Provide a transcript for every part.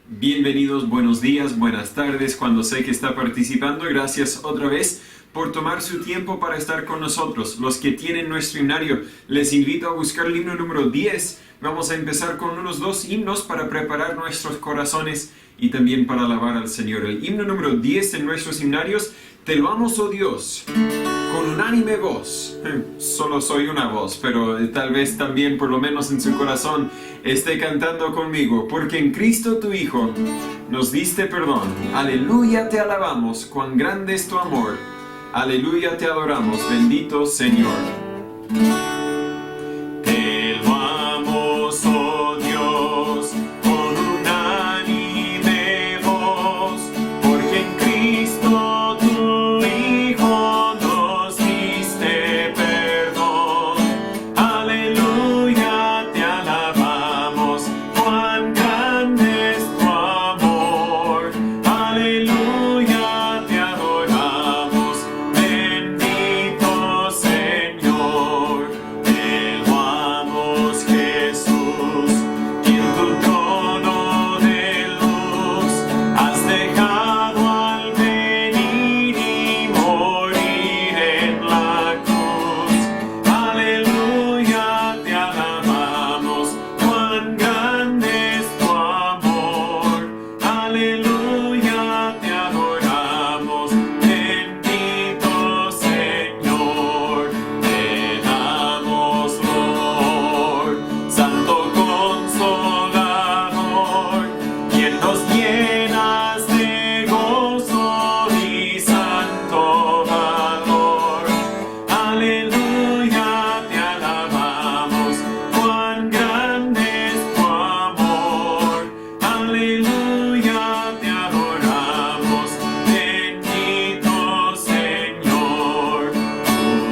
Bienvenidos, buenos días, buenas tardes, cuando sé que está participando. Gracias otra vez por tomar su tiempo para estar con nosotros. Los que tienen nuestro himnario, les invito a buscar el himno número 10. Vamos a empezar con unos 2 himnos para preparar nuestros corazones y también para alabar al Señor. El himno número 10 en nuestros himnarios: Te loamos, oh Dios, con unánime voz. Solo soy una voz, pero tal vez también, por lo menos en su corazón, esté cantando conmigo. Porque en Cristo tu Hijo nos diste perdón. Aleluya, te alabamos, cuán grande es tu amor. Aleluya, te adoramos, bendito Señor. Te loamos, oh Dios, con unánime voz, porque en Cristo tu Hijo nos diste perdón. Aleluya, te alabamos, cuán grande es tu amor. Aleluya, te adoramos, bendito Señor. Te loamos, Jesús, que en tu trono de luz has dejado al venir y morir en la cruz. Aleluya, te alabamos, cuán grande es tu amor. Aleluya, te adoramos, bendito Señor. Te damos honor, Santo Consolador, quien nos llenas de gozo y santo valor. Aleluya, te alabamos, cuán grande es tu amor. Aleluya, te adoramos, bendito Señor.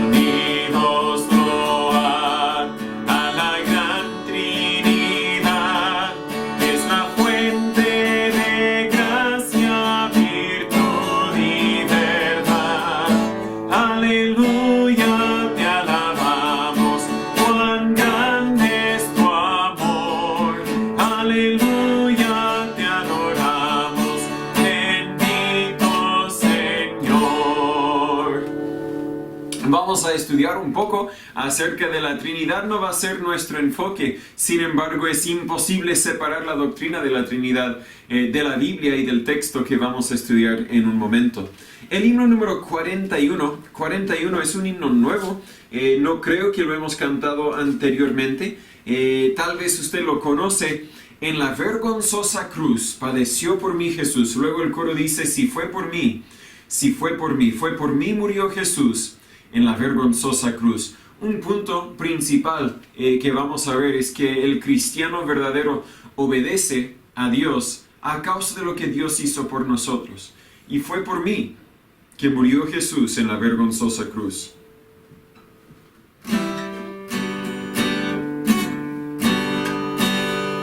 Unidos loar a la gran Trinidad, que es la fuente de gracia, virtud y verdad. Aleluya, te alabamos, cuán grande es tu amor. Aleluya, te adoramos, bendito Señor. Vamos a estudiar un poco acerca de la Trinidad. No va a ser nuestro enfoque, sin embargo es imposible separar la doctrina de la Trinidad de la Biblia y del texto que vamos a estudiar en un momento. El himno número 41 es un himno nuevo. No creo que lo hemos cantado anteriormente. Tal vez usted lo conoce. En la vergonzosa cruz padeció por mí Jesús. Luego el coro dice: si fue por mí, fue por mí murió Jesús en la vergonzosa cruz. Un punto principal que vamos a ver es que el cristiano verdadero obedece a Dios a causa de lo que Dios hizo por nosotros. Y fue por mí que murió Jesús en la vergonzosa cruz.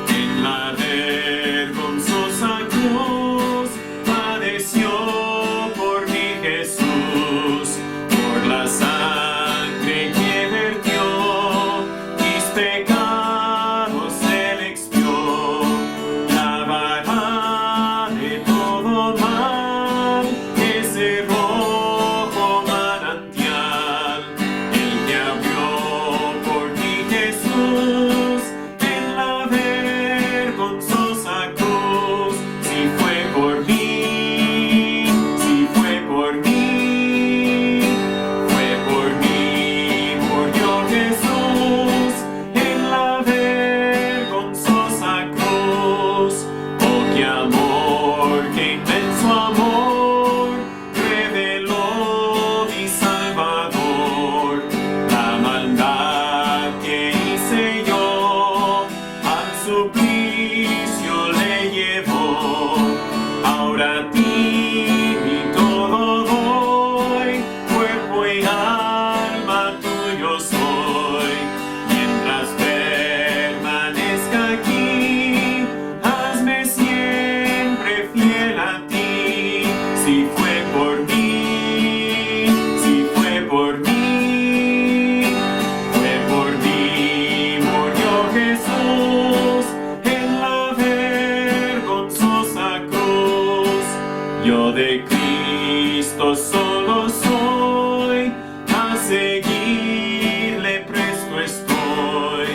En la vergonzosa cruz padeció por mí Jesús, por la sangre que vertió, mis pecados él expió, lavará de todo mal ese rojo manantial. El que abrió por mí Jesús en la vergonzosa cruz. Si fue por mí, murió Jesús en la vergonzosa cruz. Oh, qué amor, qué inmenso amor reveló mi Salvador. La maldad que hice yo al suplicio le llevó. Ahora a ti mi todo doy, cuerpo y alma tuyo soy. Mientras permanezca aquí, hazme siempre fiel a ti. Si fue por mí, murió Jesús en la vergonzosa Yo de Cristo solo soy, a seguirle presto estoy,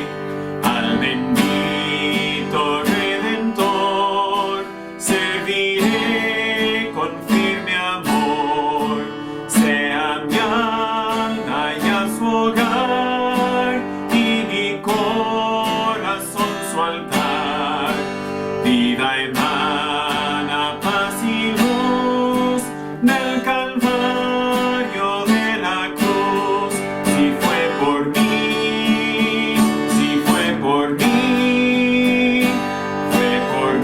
al bendito Redentor, serviré con firme amor, sea mi alma ya su hogar, y mi corazón su altar, vida emana paz y luz del Calvario de la cruz. Si fue por mí, si fue por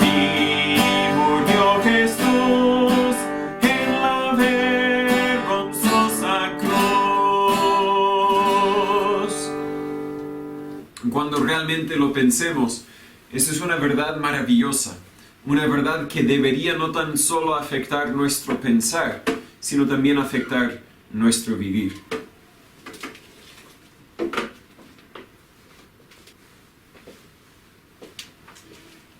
mí, murió Jesús en la vergonzosa cruz. Cuando realmente lo pensemos, esa es una verdad maravillosa, una verdad que debería no tan solo afectar nuestro pensar, sino también afectar nuestro vivir.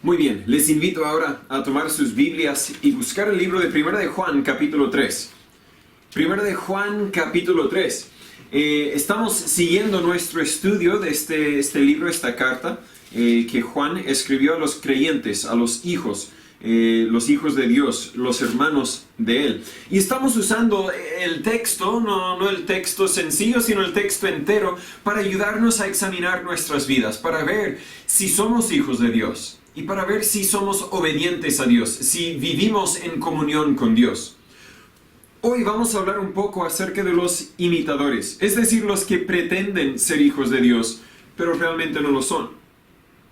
Muy bien, les invito ahora a tomar sus Biblias y buscar el libro de Primera de Juan, capítulo 3. Primera de Juan, capítulo 3. Estamos siguiendo nuestro estudio de este libro, esta carta, que Juan escribió a los creyentes, a los hijos de Dios, los hermanos de Él. Y estamos usando el texto, no el texto sencillo, sino el texto entero, para ayudarnos a examinar nuestras vidas, para ver si somos hijos de Dios, y para ver si somos obedientes a Dios, si vivimos en comunión con Dios. Hoy vamos a hablar un poco acerca de los imitadores, es decir, los que pretenden ser hijos de Dios, pero realmente no lo son.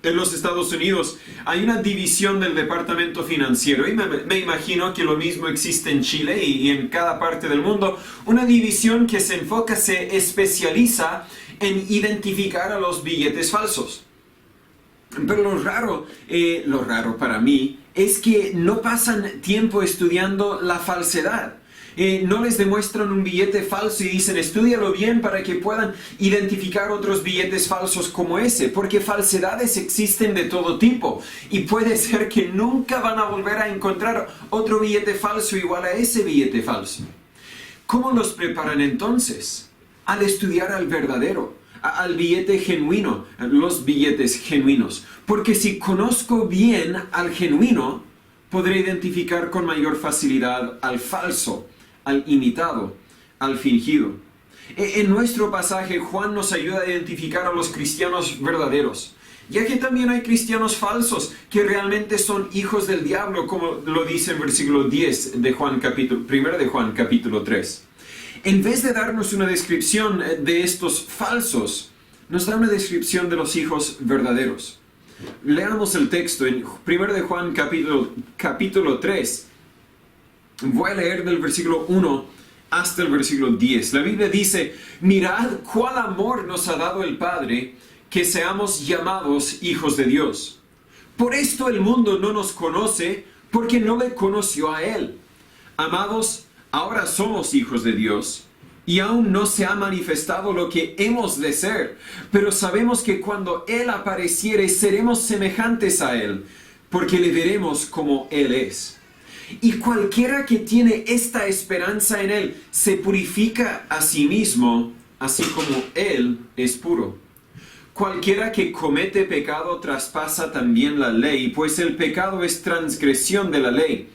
En los Estados Unidos hay una división del departamento financiero, y me imagino que lo mismo existe en Chile y en cada parte del mundo, una división que se especializa en identificar a los billetes falsos. Pero lo raro para mí es que no pasan tiempo estudiando la falsedad. No les demuestran un billete falso y dicen, estúdialo bien para que puedan identificar otros billetes falsos como ese, porque falsedades existen de todo tipo y puede ser que nunca van a volver a encontrar otro billete falso igual a ese billete falso. ¿Cómo los preparan entonces? Al estudiar al verdadero, al billete genuino, los billetes genuinos, porque si conozco bien al genuino, podré identificar con mayor facilidad al falso, al imitado, al fingido. En nuestro pasaje, Juan nos ayuda a identificar a los cristianos verdaderos, ya que también hay cristianos falsos que realmente son hijos del diablo, como lo dice en versículo 10 de Juan primera de Juan capítulo 3. En vez de darnos una descripción de estos falsos, nos da una descripción de los hijos verdaderos. Leamos el texto en 1 de Juan capítulo 3. Voy a leer del versículo 1 hasta el versículo 10. La Biblia dice, mirad cuál amor nos ha dado el Padre, que seamos llamados hijos de Dios. Por esto el mundo no nos conoce, porque no le conoció a Él. Amados, ahora somos hijos de Dios, y aún no se ha manifestado lo que hemos de ser, pero sabemos que cuando Él apareciere seremos semejantes a Él, porque le veremos como Él es. Y cualquiera que tiene esta esperanza en Él se purifica a sí mismo, así como Él es puro. Cualquiera que comete pecado traspasa también la ley, pues el pecado es transgresión de la ley.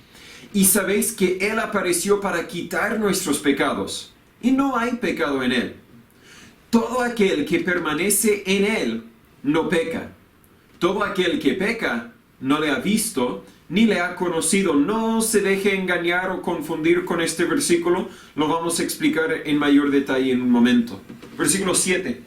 Y sabéis que Él apareció para quitar nuestros pecados, y no hay pecado en Él. Todo aquel que permanece en Él no peca. Todo aquel que peca no le ha visto ni le ha conocido. No se deje engañar o confundir con este versículo. Lo vamos a explicar en mayor detalle en un momento. Versículo 7.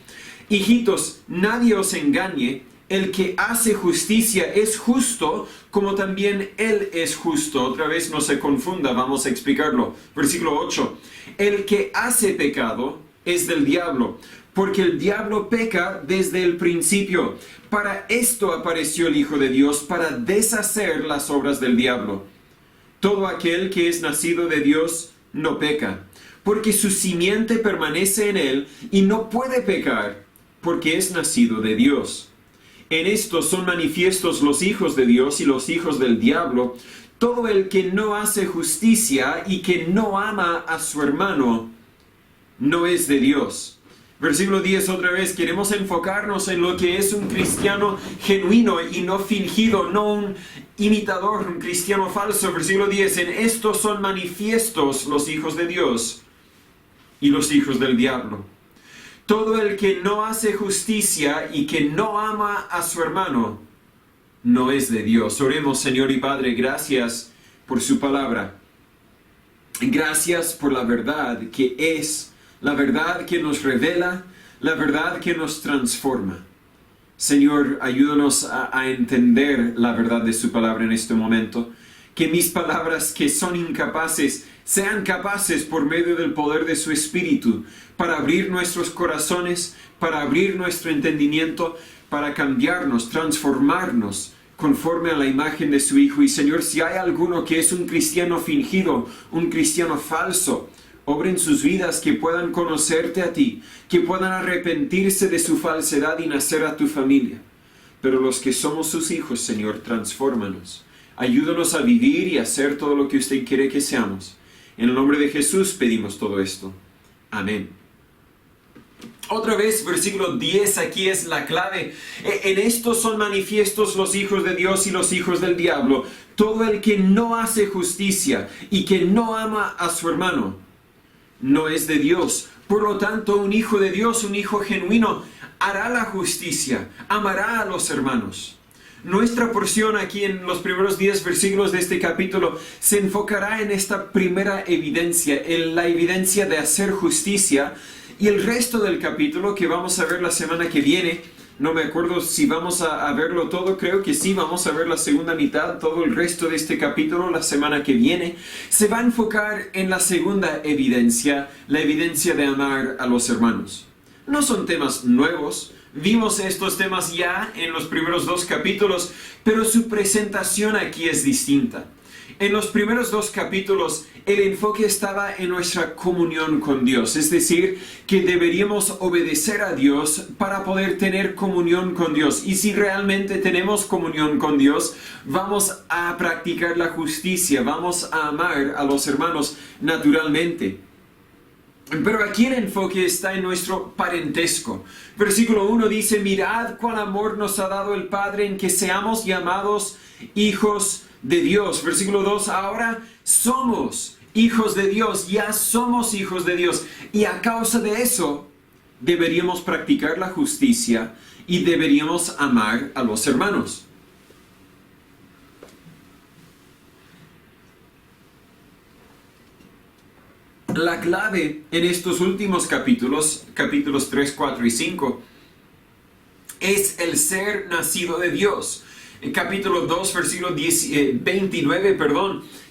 Hijitos, nadie os engañe. El que hace justicia es justo, como también Él es justo. Otra vez no se confunda, vamos a explicarlo. Versículo 8. El que hace pecado es del diablo, porque el diablo peca desde el principio. Para esto apareció el Hijo de Dios, para deshacer las obras del diablo. Todo aquel que es nacido de Dios no peca, porque su simiente permanece en él y no puede pecar, porque es nacido de Dios. En esto son manifiestos los hijos de Dios y los hijos del diablo. Todo el que no hace justicia y que no ama a su hermano no es de Dios. Versículo 10 otra vez, queremos enfocarnos en lo que es un cristiano genuino y no fingido, no un imitador, un cristiano falso. Versículo 10, en esto son manifiestos los hijos de Dios y los hijos del diablo. Todo el que no hace justicia y que no ama a su hermano no es de Dios. Oremos, Señor y Padre, gracias por su palabra. Gracias por la verdad que es la verdad que nos revela, la verdad que nos transforma. Señor, ayúdanos a entender la verdad de su palabra en este momento. Que mis palabras que son incapaces, sean capaces por medio del poder de su Espíritu, para abrir nuestros corazones, para abrir nuestro entendimiento, para cambiarnos, transformarnos conforme a la imagen de su Hijo. Y Señor, si hay alguno que es un cristiano fingido, un cristiano falso, obra en sus vidas, que puedan conocerte a ti, que puedan arrepentirse de su falsedad y nacer a tu familia. Pero los que somos sus hijos, Señor, transfórmanos. Ayúdanos a vivir y a hacer todo lo que usted quiere que seamos. En el nombre de Jesús pedimos todo esto. Amén. Otra vez, versículo 10, aquí es la clave. En esto son manifiestos los hijos de Dios y los hijos del diablo. Todo el que no hace justicia y que no ama a su hermano no es de Dios. Por lo tanto, un hijo de Dios, un hijo genuino, hará la justicia, amará a los hermanos. Nuestra porción aquí en los primeros 10 versículos de este capítulo se enfocará en esta primera evidencia, en la evidencia de hacer justicia, y el resto del capítulo que vamos a ver la semana que viene. No me acuerdo si vamos a verlo todo, creo que sí, vamos a ver la segunda mitad, todo el resto de este capítulo la semana que viene. Se va a enfocar en la segunda evidencia, la evidencia de amar a los hermanos. No son temas nuevos, vimos estos temas ya en los primeros 2 capítulos, pero su presentación aquí es distinta. En los primeros 2 capítulos, el enfoque estaba en nuestra comunión con Dios, es decir, que deberíamos obedecer a Dios para poder tener comunión con Dios. Y si realmente tenemos comunión con Dios, vamos a practicar la justicia, vamos a amar a los hermanos naturalmente. Pero aquí el enfoque está en nuestro parentesco. Versículo 1 dice, mirad cuán amor nos ha dado el Padre en que seamos llamados hijos de Dios. Versículo 2, ahora somos hijos de Dios, ya somos hijos de Dios. Y a causa de eso, deberíamos practicar la justicia y deberíamos amar a los hermanos. La clave en estos últimos capítulos 3, 4 y 5, es el ser nacido de Dios. En capítulo 2, versículo 29,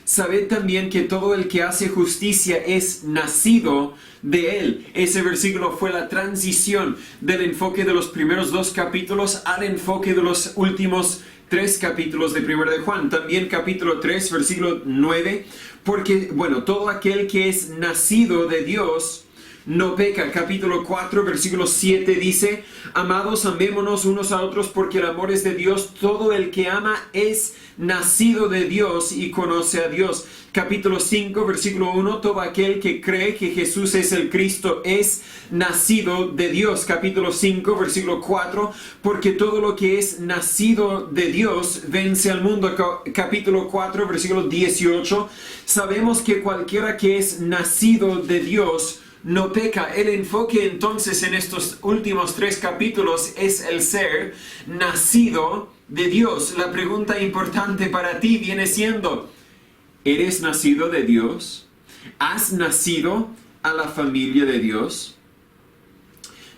sabed también que todo el que hace justicia es nacido de Él. Ese versículo fue la transición del enfoque de los primeros 2 capítulos al enfoque de los últimos 3 capítulos de 1 de Juan. También capítulo 3, versículo 9, porque, todo aquel que es nacido de Dios no peca. Capítulo 4, versículo 7 dice, amados, amémonos unos a otros porque el amor es de Dios. Todo el que ama es nacido de Dios y conoce a Dios. Capítulo 5, versículo 1, todo aquel que cree que Jesús es el Cristo es nacido de Dios. Capítulo 5, versículo 4, porque todo lo que es nacido de Dios vence al mundo. Capítulo 4, versículo 18, sabemos que cualquiera que es nacido de Dios no peca. El enfoque entonces en estos últimos 3 capítulos es el ser nacido de Dios. La pregunta importante para ti viene siendo, ¿eres nacido de Dios? ¿Has nacido a la familia de Dios?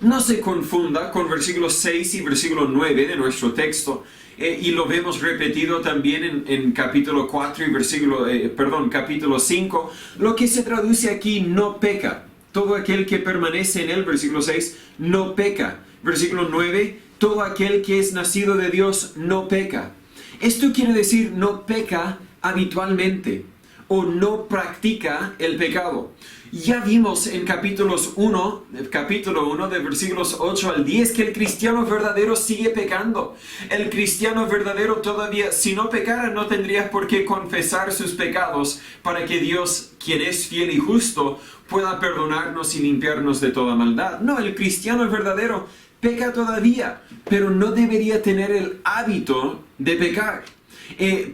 No se confunda con versículos 6 y versículo 9 de nuestro texto. Y lo vemos repetido también en capítulo 4 y capítulo 5. Lo que se traduce aquí, no peca. Todo aquel que permanece en él, versículo 6, no peca. Versículo 9, todo aquel que es nacido de Dios no peca. Esto quiere decir no peca habitualmente o no practica el pecado. Ya vimos en capítulo 1 de versículos 8 al 10 que el cristiano verdadero sigue pecando. El cristiano verdadero todavía, si no pecara, no tendría por qué confesar sus pecados para que Dios, quien es fiel y justo, pueda perdonarnos y limpiarnos de toda maldad. No, el cristiano verdadero peca todavía, pero no debería tener el hábito de pecar.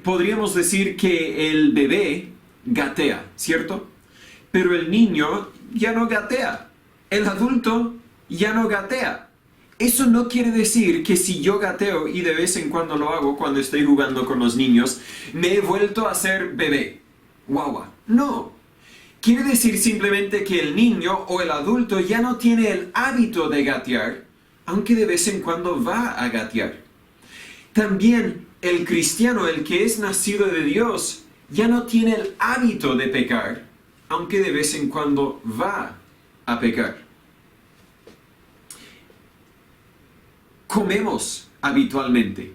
Podríamos decir que el bebé gatea, ¿cierto? Pero el niño ya no gatea. El adulto ya no gatea. Eso no quiere decir que si yo gateo, y de vez en cuando lo hago cuando estoy jugando con los niños, me he vuelto a ser bebé. Guagua. No. Quiere decir simplemente que el niño o el adulto ya no tiene el hábito de gatear, aunque de vez en cuando va a gatear. También el cristiano, el que es nacido de Dios, ya no tiene el hábito de pecar, aunque de vez en cuando va a pecar. Comemos habitualmente.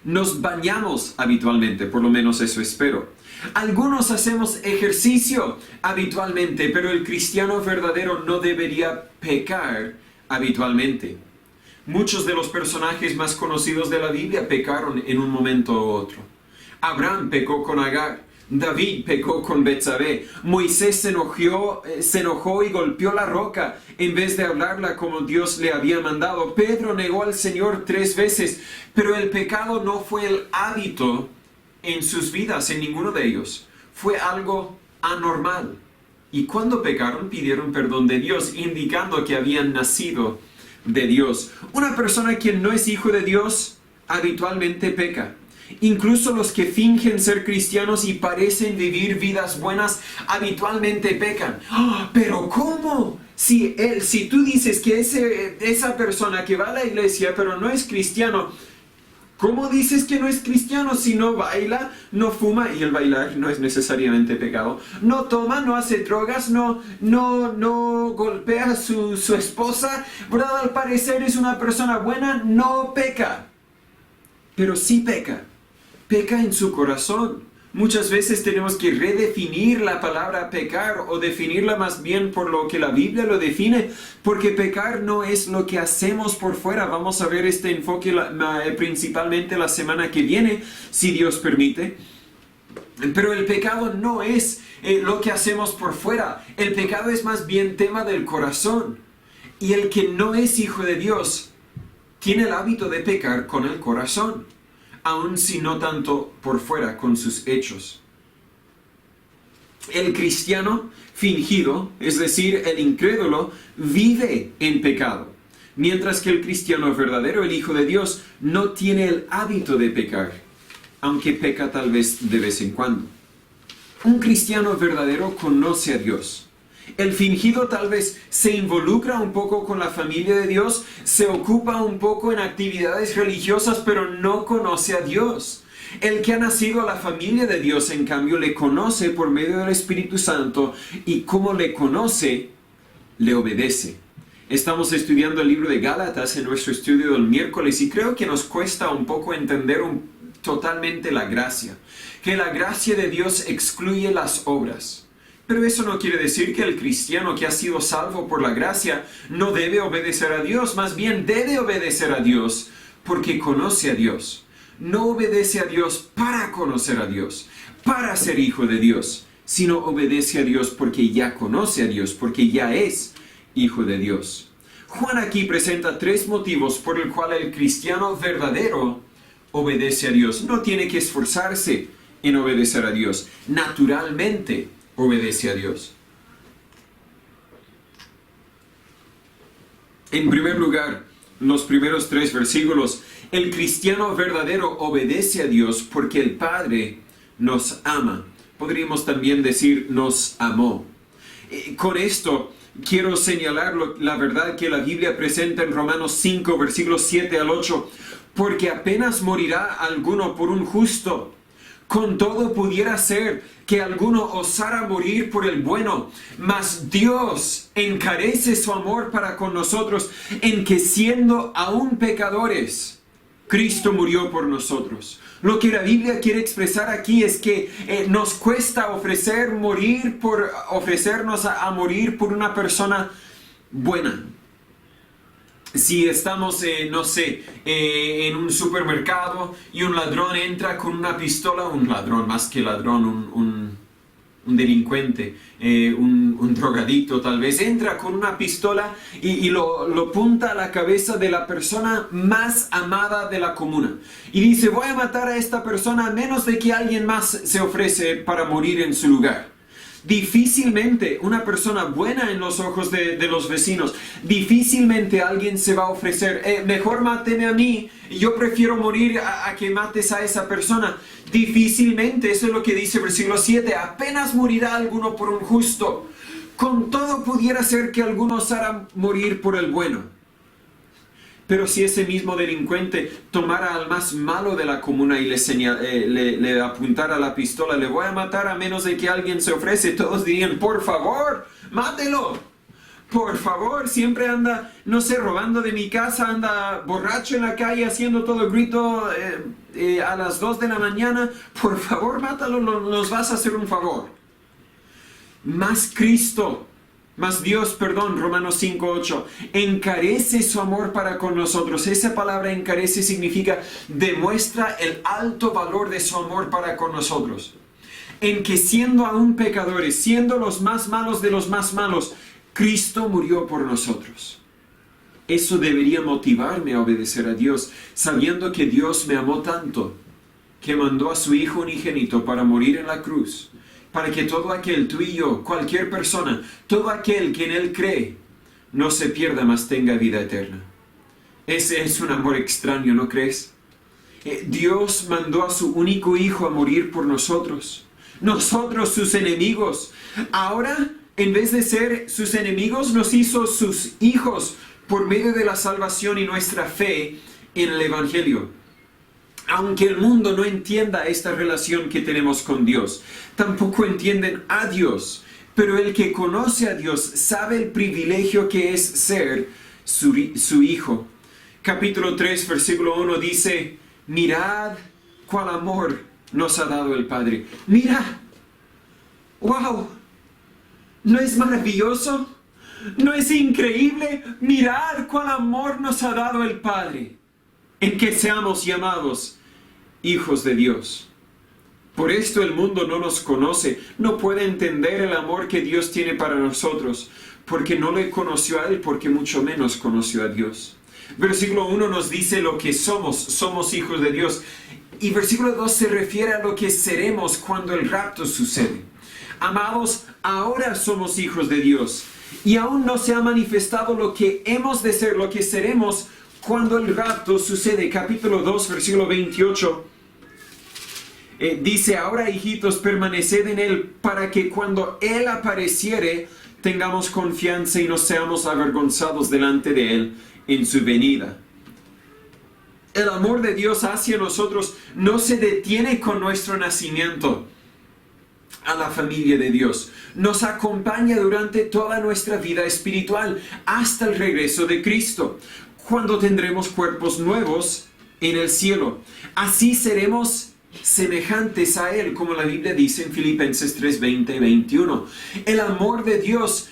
Nos bañamos habitualmente, por lo menos eso espero. Algunos hacemos ejercicio habitualmente, pero el cristiano verdadero no debería pecar habitualmente. Muchos de los personajes más conocidos de la Biblia pecaron en un momento u otro. Abraham pecó con Agar. David pecó con Betsabé. Moisés se enojó y golpeó la roca en vez de hablarla como Dios le había mandado. Pedro negó al Señor 3 veces, pero el pecado no fue el hábito en sus vidas, en ninguno de ellos. Fue algo anormal. Y cuando pecaron, pidieron perdón de Dios, indicando que habían nacido de Dios. Una persona quien no es hijo de Dios habitualmente peca. Incluso los que fingen ser cristianos y parecen vivir vidas buenas, habitualmente pecan. ¡Oh, pero cómo! Si tú dices que esa persona que va a la iglesia pero no es cristiano, ¿cómo dices que no es cristiano si no baila, no fuma? Y el bailar no es necesariamente pecado. No toma, no hace drogas, no golpea a su esposa. ¿Verdad? Al parecer es una persona buena, no peca. Pero sí peca. Peca en su corazón. Muchas veces tenemos que redefinir la palabra pecar o definirla más bien por lo que la Biblia lo define, porque pecar no es lo que hacemos por fuera. Vamos a ver este enfoque principalmente la semana que viene, si Dios permite. Pero el pecado no es lo que hacemos por fuera. El pecado es más bien tema del corazón. Y el que no es hijo de Dios tiene el hábito de pecar con el corazón, aun si no tanto por fuera con sus hechos. El cristiano fingido, es decir, el incrédulo, vive en pecado, mientras que el cristiano verdadero, el Hijo de Dios, no tiene el hábito de pecar, aunque peca tal vez de vez en cuando. Un cristiano verdadero conoce a Dios. El fingido tal vez se involucra un poco con la familia de Dios, se ocupa un poco en actividades religiosas, pero no conoce a Dios. El que ha nacido a la familia de Dios, en cambio, le conoce por medio del Espíritu Santo, y como le conoce, le obedece. Estamos estudiando el libro de Gálatas en nuestro estudio del miércoles, y creo que nos cuesta un poco entender totalmente la gracia. Que la gracia de Dios excluye las obras. Pero eso no quiere decir que el cristiano que ha sido salvo por la gracia no debe obedecer a Dios. Más bien debe obedecer a Dios porque conoce a Dios. No obedece a Dios para conocer a Dios, para ser hijo de Dios, sino obedece a Dios porque ya conoce a Dios, porque ya es hijo de Dios. Juan aquí presenta 3 motivos por el cual el cristiano verdadero obedece a Dios. No tiene que esforzarse en obedecer a Dios. Naturalmente obedece a Dios. En primer lugar, los primeros 3 versículos, el cristiano verdadero obedece a Dios porque el Padre nos ama. Podríamos también decir, nos amó. Con esto quiero señalar la verdad que la Biblia presenta en Romanos 5, versículos 7 al 8. Porque apenas morirá alguno por un justo. Con todo pudiera ser que alguno osara morir por el bueno, mas Dios encarece su amor para con nosotros en que siendo aún pecadores, Cristo murió por nosotros. Lo que la Biblia quiere expresar aquí es que nos cuesta ofrecernos a morir por una persona buena. Si estamos, no sé, en un supermercado y un ladrón entra con una pistola, un ladrón, más que ladrón, un delincuente, un drogadicto tal vez, entra con una pistola y lo apunta a la cabeza de la persona más amada de la comuna. Y dice, voy a matar a esta persona a menos de que alguien más se ofrece para morir en su lugar. Difícilmente una persona buena en los ojos de los vecinos, difícilmente alguien se va a ofrecer, mejor máteme a mí, yo prefiero morir a que mates a esa persona. Difícilmente, eso es lo que dice versículo 7, apenas morirá alguno por un justo. Con todo pudiera ser que algunos harán morir por el bueno. Pero si ese mismo delincuente tomara al más malo de la comuna y le apuntara la pistola, le voy a matar a menos de que alguien se ofrece, todos dirían, por favor, mátelo. Por favor, siempre anda, no sé, robando de mi casa, anda borracho en la calle haciendo todo el grito a las 2 de la mañana. Por favor, mátalo, nos vas a hacer un favor. Más Dios, Romanos 5:8, encarece su amor para con nosotros. Esa palabra encarece significa demuestra el alto valor de su amor para con nosotros. En que siendo aún pecadores, siendo los más malos de los más malos, Cristo murió por nosotros. Eso debería motivarme a obedecer a Dios, sabiendo que Dios me amó tanto, que mandó a su Hijo unigénito para morir en la cruz, para que todo aquel, tú y yo, cualquier persona, todo aquel que en Él cree, no se pierda, mas tenga vida eterna. Ese es un amor extraño, ¿no crees? Dios mandó a su único Hijo a morir por nosotros. Nosotros, sus enemigos. Ahora, en vez de ser sus enemigos, nos hizo sus hijos por medio de la salvación y nuestra fe en el Evangelio. Aunque el mundo no entienda esta relación que tenemos con Dios, tampoco entienden a Dios, pero el que conoce a Dios sabe el privilegio que es ser su hijo. Capítulo 3, versículo 1 dice, mirad cuál amor nos ha dado el Padre. Mira, wow, ¿no es maravilloso? ¿No es increíble? Mirad cuál amor nos ha dado el Padre, en que seamos llamados hijos de Dios. Por esto el mundo no nos conoce, no puede entender el amor que Dios tiene para nosotros, porque no le conoció a Él, porque mucho menos conoció a Dios. Versículo 1 nos dice lo que somos hijos de Dios. Y versículo 2 se refiere a lo que seremos cuando el rapto sucede. Amados, ahora somos hijos de Dios, y aún no se ha manifestado lo que hemos de ser, lo que seremos cuando el rapto sucede. Capítulo 2, versículo 28, dice, ahora hijitos, permaneced en Él, para que cuando Él apareciere, tengamos confianza y no seamos avergonzados delante de Él en su venida. El amor de Dios hacia nosotros no se detiene con nuestro nacimiento a la familia de Dios. Nos acompaña durante toda nuestra vida espiritual, hasta el regreso de Cristo, cuando tendremos cuerpos nuevos en el cielo. Así seremos semejantes a Él, como la Biblia dice en Filipenses 3, 20 y 21. El amor de Dios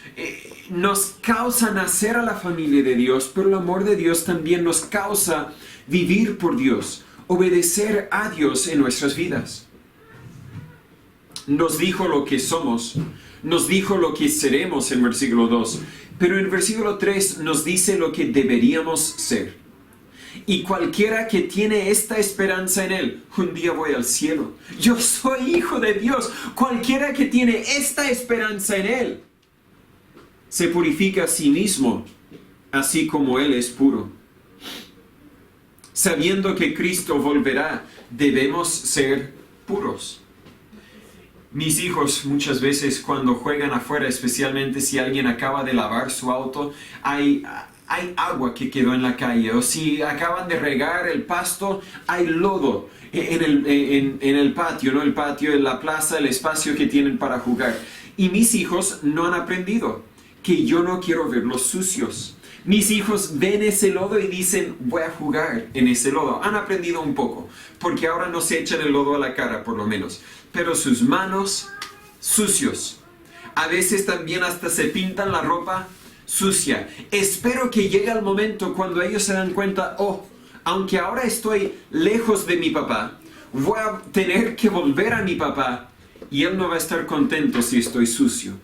nos causa nacer a la familia de Dios, pero el amor de Dios también nos causa vivir por Dios, obedecer a Dios en nuestras vidas. Nos dijo lo que somos, nos dijo lo que seremos en versículo 2, pero en versículo 3 nos dice lo que deberíamos ser. Y cualquiera que tiene esta esperanza en Él, un día voy al cielo, yo soy hijo de Dios. Cualquiera que tiene esta esperanza en Él, se purifica a sí mismo, así como Él es puro. Sabiendo que Cristo volverá, debemos ser puros. Mis hijos muchas veces cuando juegan afuera, especialmente si alguien acaba de lavar su auto, hay agua que quedó en la calle, o si acaban de regar el pasto, hay lodo en el patio, ¿no? El patio, en la plaza, el espacio que tienen para jugar. Y mis hijos no han aprendido que yo no quiero verlos sucios. Mis hijos ven ese lodo y dicen, voy a jugar en ese lodo. Han aprendido un poco, porque ahora no se echan el lodo a la cara, por lo menos. Pero sus manos, sucios. A veces también hasta se pintan la ropa sucia. Espero que llegue el momento cuando ellos se dan cuenta, oh, aunque ahora estoy lejos de mi papá, voy a tener que volver a mi papá y él no va a estar contento si estoy sucio.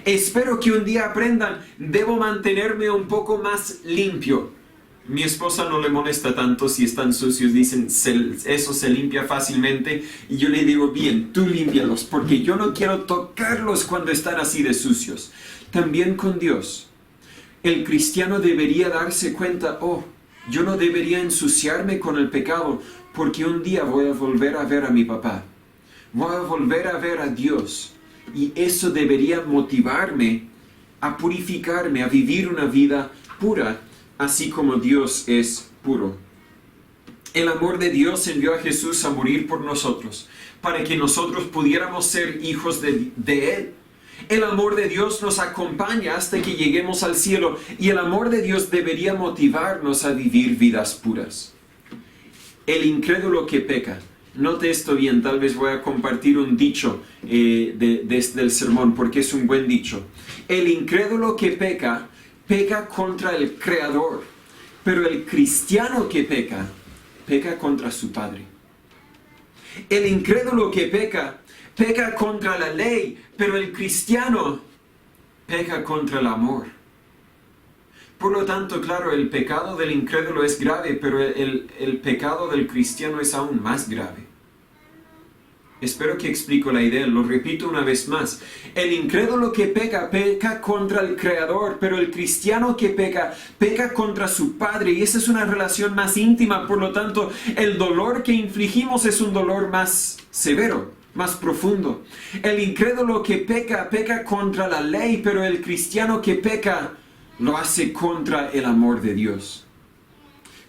Espero que un día aprendan, debo mantenerme un poco más limpio. Mi esposa no le molesta tanto si están sucios, dicen, eso se limpia fácilmente. Y yo le digo, bien, tú límpialos, porque yo no quiero tocarlos cuando están así de sucios. También con Dios, el cristiano debería darse cuenta, oh, yo no debería ensuciarme con el pecado, porque un día voy a volver a ver a mi papá. Voy a volver a ver a Dios. Y eso debería motivarme a purificarme, a vivir una vida pura, así como Dios es puro. El amor de Dios envió a Jesús a morir por nosotros, para que nosotros pudiéramos ser hijos de Él. El amor de Dios nos acompaña hasta que lleguemos al cielo, y el amor de Dios debería motivarnos a vivir vidas puras. El incrédulo que peca. Note esto bien, tal vez voy a compartir un dicho del sermón, porque es un buen dicho. El incrédulo que peca, peca contra el Creador, pero el cristiano que peca, peca contra su Padre. El incrédulo que peca, peca contra la ley, pero el cristiano peca contra el amor. Por lo tanto, claro, el pecado del incrédulo es grave, pero el pecado del cristiano es aún más grave. Espero que explico la idea, lo repito una vez más. El incrédulo que peca, peca contra el Creador, pero el cristiano que peca, peca contra su Padre, y esa es una relación más íntima. Por lo tanto, el dolor que infligimos es un dolor más severo, más profundo. El incrédulo que peca, peca contra la ley, pero el cristiano que peca, lo hace contra el amor de Dios.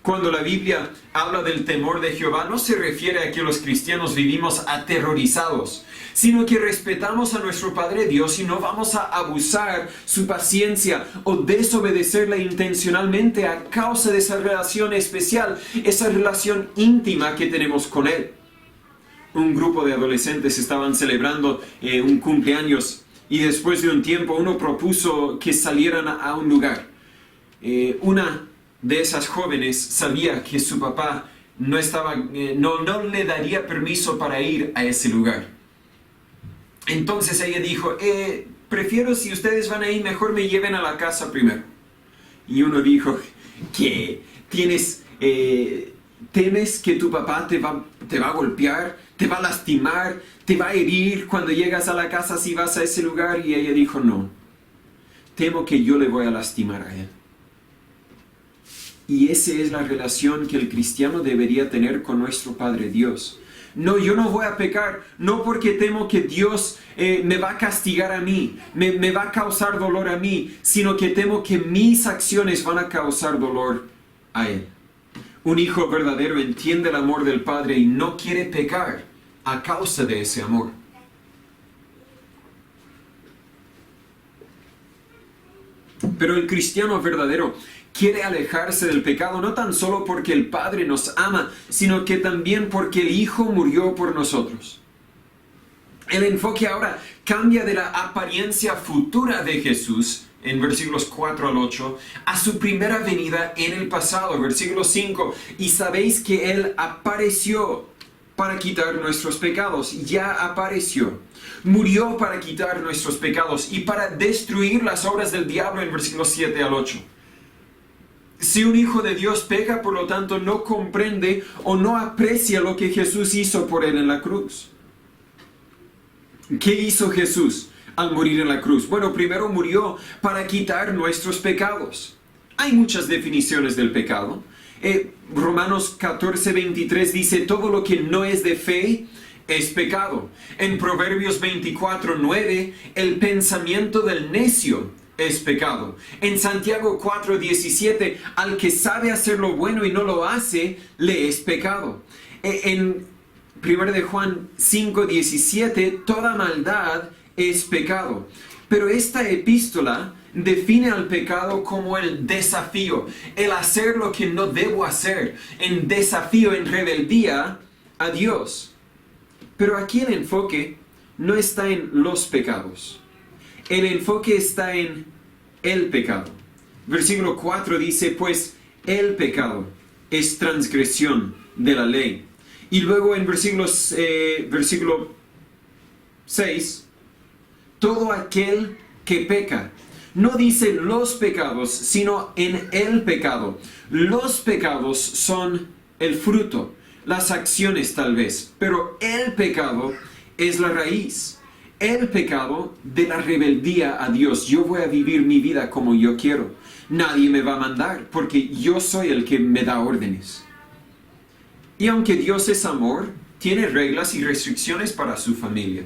Cuando la Biblia habla del temor de Jehová, no se refiere a que los cristianos vivimos aterrorizados, sino que respetamos a nuestro Padre Dios y no vamos a abusar su paciencia o desobedecerla intencionalmente a causa de esa relación especial, esa relación íntima que tenemos con Él. Un grupo de adolescentes estaban celebrando un cumpleaños, y después de un tiempo uno propuso que salieran a un lugar. Una de esas jóvenes sabía que su papá no le daría permiso para ir a ese lugar. Entonces ella dijo, prefiero si ustedes van a ir, mejor me lleven a la casa primero. Y uno dijo, ¿qué? ¿Temes que tu papá te va a golpear, te va a lastimar, te va a herir cuando llegas a la casa si vas a ese lugar? Y ella dijo, no, temo que yo le voy a lastimar a él. Y esa es la relación que el cristiano debería tener con nuestro Padre Dios. No, yo no voy a pecar, no porque temo que Dios me va a castigar a mí, me va a causar dolor a mí, sino que temo que mis acciones van a causar dolor a Él. Un hijo verdadero entiende el amor del Padre y no quiere pecar a causa de ese amor. Pero el cristiano verdadero quiere alejarse del pecado no tan solo porque el Padre nos ama, sino que también porque el Hijo murió por nosotros. El enfoque ahora cambia de la apariencia futura de Jesús, en versículos 4 al 8, a su primera venida en el pasado, versículo 5, y sabéis que Él apareció para quitar nuestros pecados, ya apareció. Murió para quitar nuestros pecados y para destruir las obras del diablo, en versículos 7 al 8. Si un hijo de Dios peca, por lo tanto, no comprende o no aprecia lo que Jesús hizo por él en la cruz. ¿Qué hizo Jesús al morir en la cruz? Bueno, primero murió para quitar nuestros pecados. Hay muchas definiciones del pecado. Romanos 14:23 dice, todo lo que no es de fe es pecado. En Proverbios 24:9, el pensamiento del necio es pecado. En Santiago 4:17, al que sabe hacer lo bueno y no lo hace, le es pecado. En 1 de Juan 5:17, toda maldad es pecado. Pero esta epístola define al pecado como el desafío, el hacer lo que no debo hacer, en desafío, en rebeldía a Dios. Pero aquí el enfoque no está en los pecados. El enfoque está en el pecado. Versículo 4 dice, pues el pecado es transgresión de la ley. Y luego en versículo 6, todo aquel que peca. No dice los pecados, sino en el pecado. Los pecados son el fruto, las acciones tal vez, pero el pecado es la raíz. El pecado de la rebeldía a Dios. Yo voy a vivir mi vida como yo quiero. Nadie me va a mandar porque yo soy el que me da órdenes. Y aunque Dios es amor, tiene reglas y restricciones para su familia.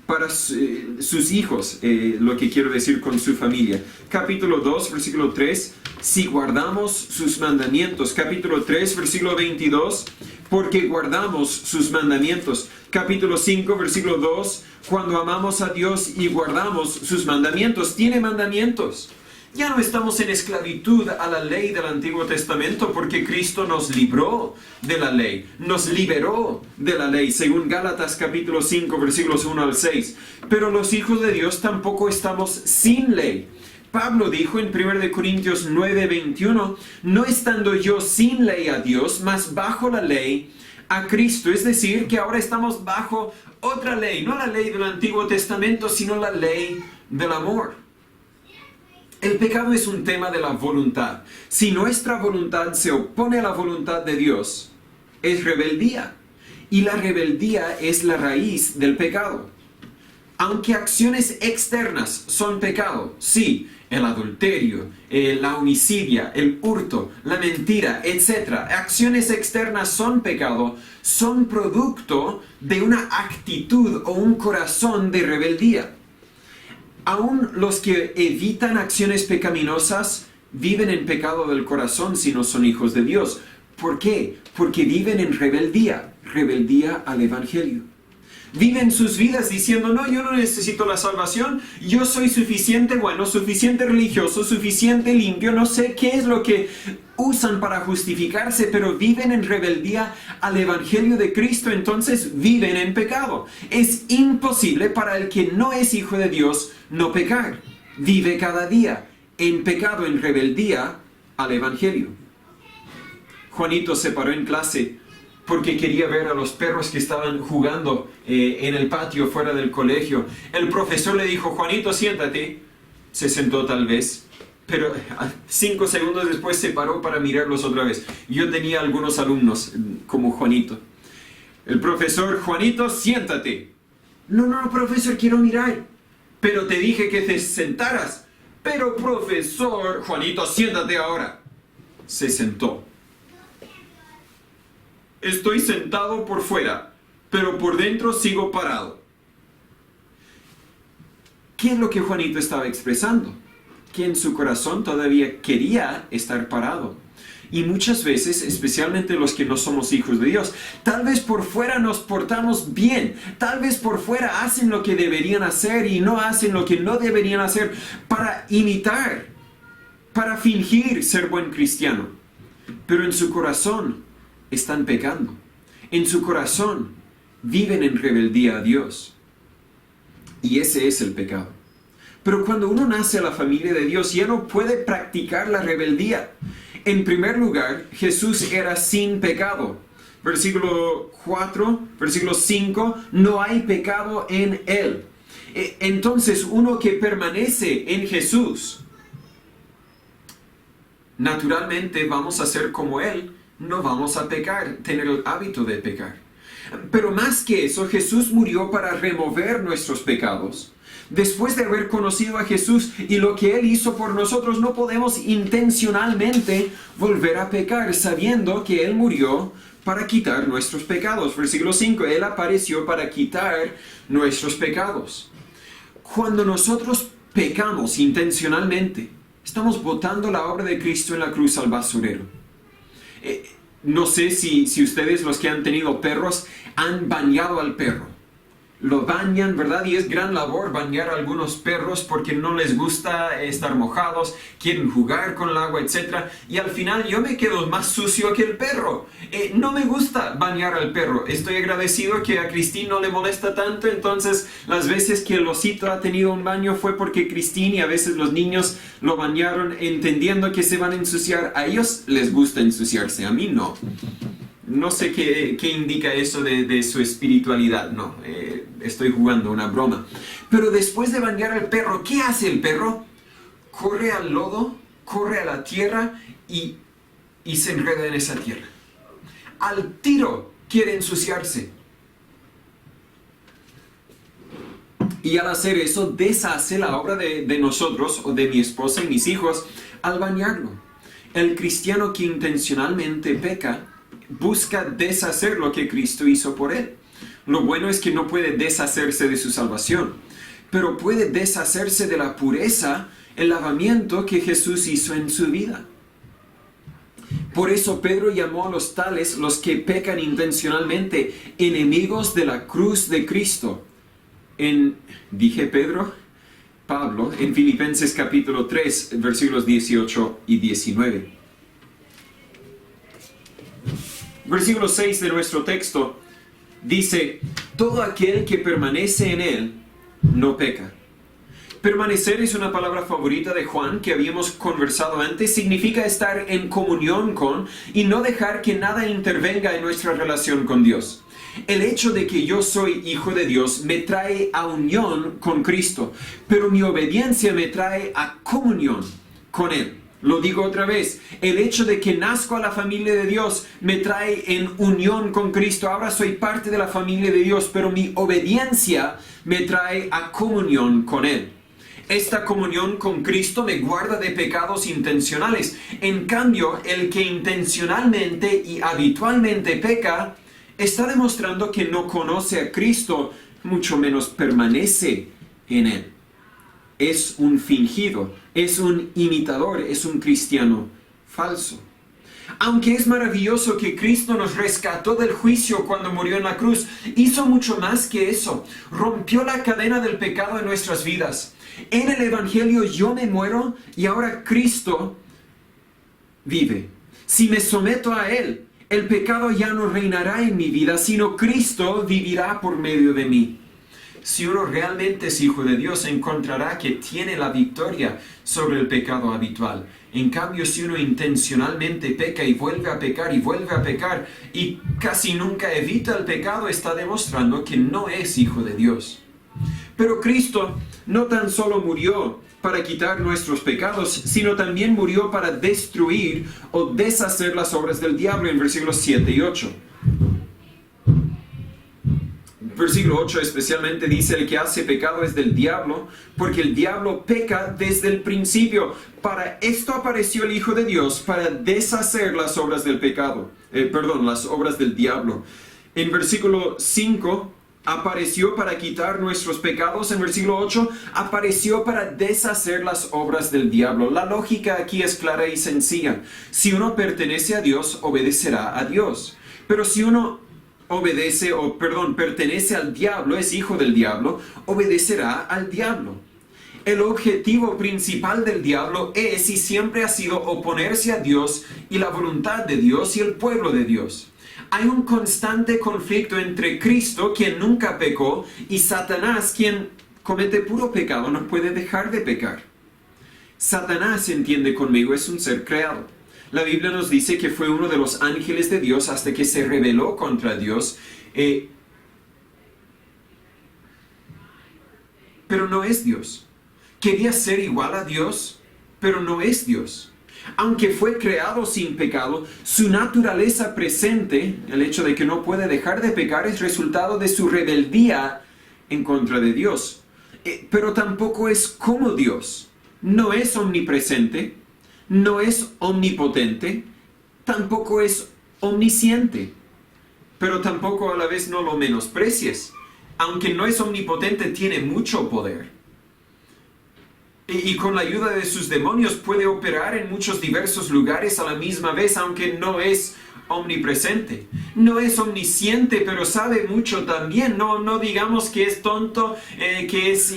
Para sus hijos, lo que quiero decir con su familia. Capítulo 2, versículo 3, si guardamos sus mandamientos. Capítulo 3, versículo 22, porque guardamos sus mandamientos. Capítulo 5, versículo 2, cuando amamos a Dios y guardamos sus mandamientos. Tiene mandamientos. Ya no estamos en esclavitud a la ley del Antiguo Testamento porque Cristo nos libró de la ley, nos liberó de la ley, según Gálatas capítulo 5, versículos 1 al 6. Pero los hijos de Dios tampoco estamos sin ley. Pablo dijo en 1 Corintios 9, 21, no estando yo sin ley a Dios, mas bajo la ley a Cristo. Es decir, que ahora estamos bajo otra ley, no la ley del Antiguo Testamento, sino la ley del amor. El pecado es un tema de la voluntad. Si nuestra voluntad se opone a la voluntad de Dios, es rebeldía. Y la rebeldía es la raíz del pecado. Aunque acciones externas son pecado, sí, el adulterio, la homicidia, el hurto, la mentira, etc. Acciones externas son pecado, son producto de una actitud o un corazón de rebeldía. Aún los que evitan acciones pecaminosas viven en pecado del corazón si no son hijos de Dios. ¿Por qué? Porque viven en rebeldía al Evangelio. Viven sus vidas diciendo, no, yo no necesito la salvación, yo soy suficiente bueno, suficiente religioso, suficiente limpio, no sé qué es lo que usan para justificarse, pero viven en rebeldía al Evangelio de Cristo, entonces viven en pecado. Es imposible para el que no es hijo de Dios no pecar. Vive cada día en pecado, en rebeldía al Evangelio. Juanito se paró en clase porque quería ver a los perros que estaban jugando en el patio fuera del colegio. El profesor le dijo, Juanito, siéntate. Se sentó tal vez, pero 5 segundos después se paró para mirarlos otra vez. Yo tenía algunos alumnos como Juanito. El profesor, Juanito, siéntate. No, profesor, quiero mirar. Pero te dije que te sentaras. Pero profesor, Juanito, siéntate ahora. Se sentó. Estoy sentado por fuera, pero por dentro sigo parado. ¿Qué es lo que Juanito estaba expresando? Que en su corazón todavía quería estar parado. Y muchas veces, especialmente los que no somos hijos de Dios, tal vez por fuera nos portamos bien, tal vez por fuera hacen lo que deberían hacer y no hacen lo que no deberían hacer para imitar, para fingir ser buen cristiano. Pero en su corazón están pecando. En su corazón viven en rebeldía a Dios. Y ese es el pecado. Pero cuando uno nace a la familia de Dios, ya no puede practicar la rebeldía. En primer lugar, Jesús era sin pecado. Versículo 4, versículo 5, no hay pecado en Él. Entonces, uno que permanece en Jesús, naturalmente vamos a ser como Él. No vamos a pecar, tener el hábito de pecar. Pero más que eso, Jesús murió para remover nuestros pecados. Después de haber conocido a Jesús y lo que Él hizo por nosotros, no podemos intencionalmente volver a pecar, sabiendo que Él murió para quitar nuestros pecados. Versículo 5, Él apareció para quitar nuestros pecados. Cuando nosotros pecamos intencionalmente, estamos botando la obra de Cristo en la cruz al basurero. No sé si ustedes, los que han tenido perros, han bañado al perro. lo bañan, ¿verdad? Y es gran labor bañar a algunos perros porque no les gusta estar mojados, quieren jugar con el agua, etc. Y al final yo me quedo más sucio que el perro. No me gusta bañar al perro. Estoy agradecido que a Cristín no le molesta tanto, entonces las veces que el osito ha tenido un baño fue porque Cristín y a veces los niños lo bañaron entendiendo que se van a ensuciar. A ellos les gusta ensuciarse, a mí no. No sé qué indica eso de su espiritualidad, no, estoy jugando una broma. Pero después de bañar al perro, ¿qué hace el perro? Corre al lodo, corre a la tierra y se enreda en esa tierra. Al tiro quiere ensuciarse. Y al hacer eso, deshace la obra de nosotros, o de mi esposa y mis hijos, al bañarlo. El cristiano que intencionalmente peca, busca deshacer lo que Cristo hizo por él. Lo bueno es que no puede deshacerse de su salvación, pero puede deshacerse de la pureza, el lavamiento que Jesús hizo en su vida. Por eso Pedro llamó a los tales, los que pecan intencionalmente, enemigos de la cruz de Cristo. ¿Dije Pedro? Pablo, en Filipenses capítulo 3, versículos 18 y 19. Versículo 6 de nuestro texto dice: todo aquel que permanece en él no peca. Permanecer es una palabra favorita de Juan que habíamos conversado antes. Significa estar en comunión con y no dejar que nada intervenga en nuestra relación con Dios. El hecho de que yo soy hijo de Dios me trae a unión con Cristo, pero mi obediencia me trae a comunión con Él. Lo digo otra vez, el hecho de que nazco a la familia de Dios me trae en unión con Cristo. Ahora soy parte de la familia de Dios, pero mi obediencia me trae a comunión con Él. Esta comunión con Cristo me guarda de pecados intencionales. En cambio, el que intencionalmente y habitualmente peca, está demostrando que no conoce a Cristo, mucho menos permanece en Él. Es un fingido, es un imitador, es un cristiano falso. Aunque es maravilloso que Cristo nos rescató del juicio cuando murió en la cruz, hizo mucho más que eso. Rompió la cadena del pecado en nuestras vidas. En el Evangelio yo me muero y ahora Cristo vive. Si me someto a Él, el pecado ya no reinará en mi vida, sino Cristo vivirá por medio de mí. Si uno realmente es hijo de Dios, encontrará que tiene la victoria sobre el pecado habitual. En cambio, si uno intencionalmente peca y vuelve a pecar y casi nunca evita el pecado, está demostrando que no es hijo de Dios. Pero Cristo no tan solo murió para quitar nuestros pecados, sino también murió para destruir o deshacer las obras del diablo, en versículos 7 y 8. Versículo 8 especialmente dice: el que hace pecado es del diablo, porque el diablo peca desde el principio. Para esto apareció el Hijo de Dios, para deshacer las obras del pecado, las obras del diablo. En versículo 5, apareció para quitar nuestros pecados. En versículo 8, apareció para deshacer las obras del diablo. La lógica aquí es clara y sencilla. Si uno pertenece a Dios, obedecerá a Dios. Pero si uno pertenece al diablo, es hijo del diablo, obedecerá al diablo. El objetivo principal del diablo es y siempre ha sido oponerse a Dios y la voluntad de Dios y el pueblo de Dios. Hay un constante conflicto entre Cristo, quien nunca pecó, y Satanás, quien comete puro pecado, no puede dejar de pecar. Satanás, entiende conmigo, es un ser creado. La Biblia nos dice que fue uno de los ángeles de Dios hasta que se rebeló contra Dios. Pero no es Dios. Quería ser igual a Dios, pero no es Dios. Aunque fue creado sin pecado, su naturaleza presente, el hecho de que no puede dejar de pecar, es resultado de su rebeldía en contra de Dios. Pero tampoco es como Dios. No es omnipresente, no es omnipotente, tampoco es omnisciente. Pero tampoco a la vez no lo menosprecies. Aunque no es omnipotente, tiene mucho poder. Y con la ayuda de sus demonios puede operar en muchos diversos lugares a la misma vez, aunque no es omnipresente. No es omnisciente, pero sabe mucho también. No digamos que es tonto, que es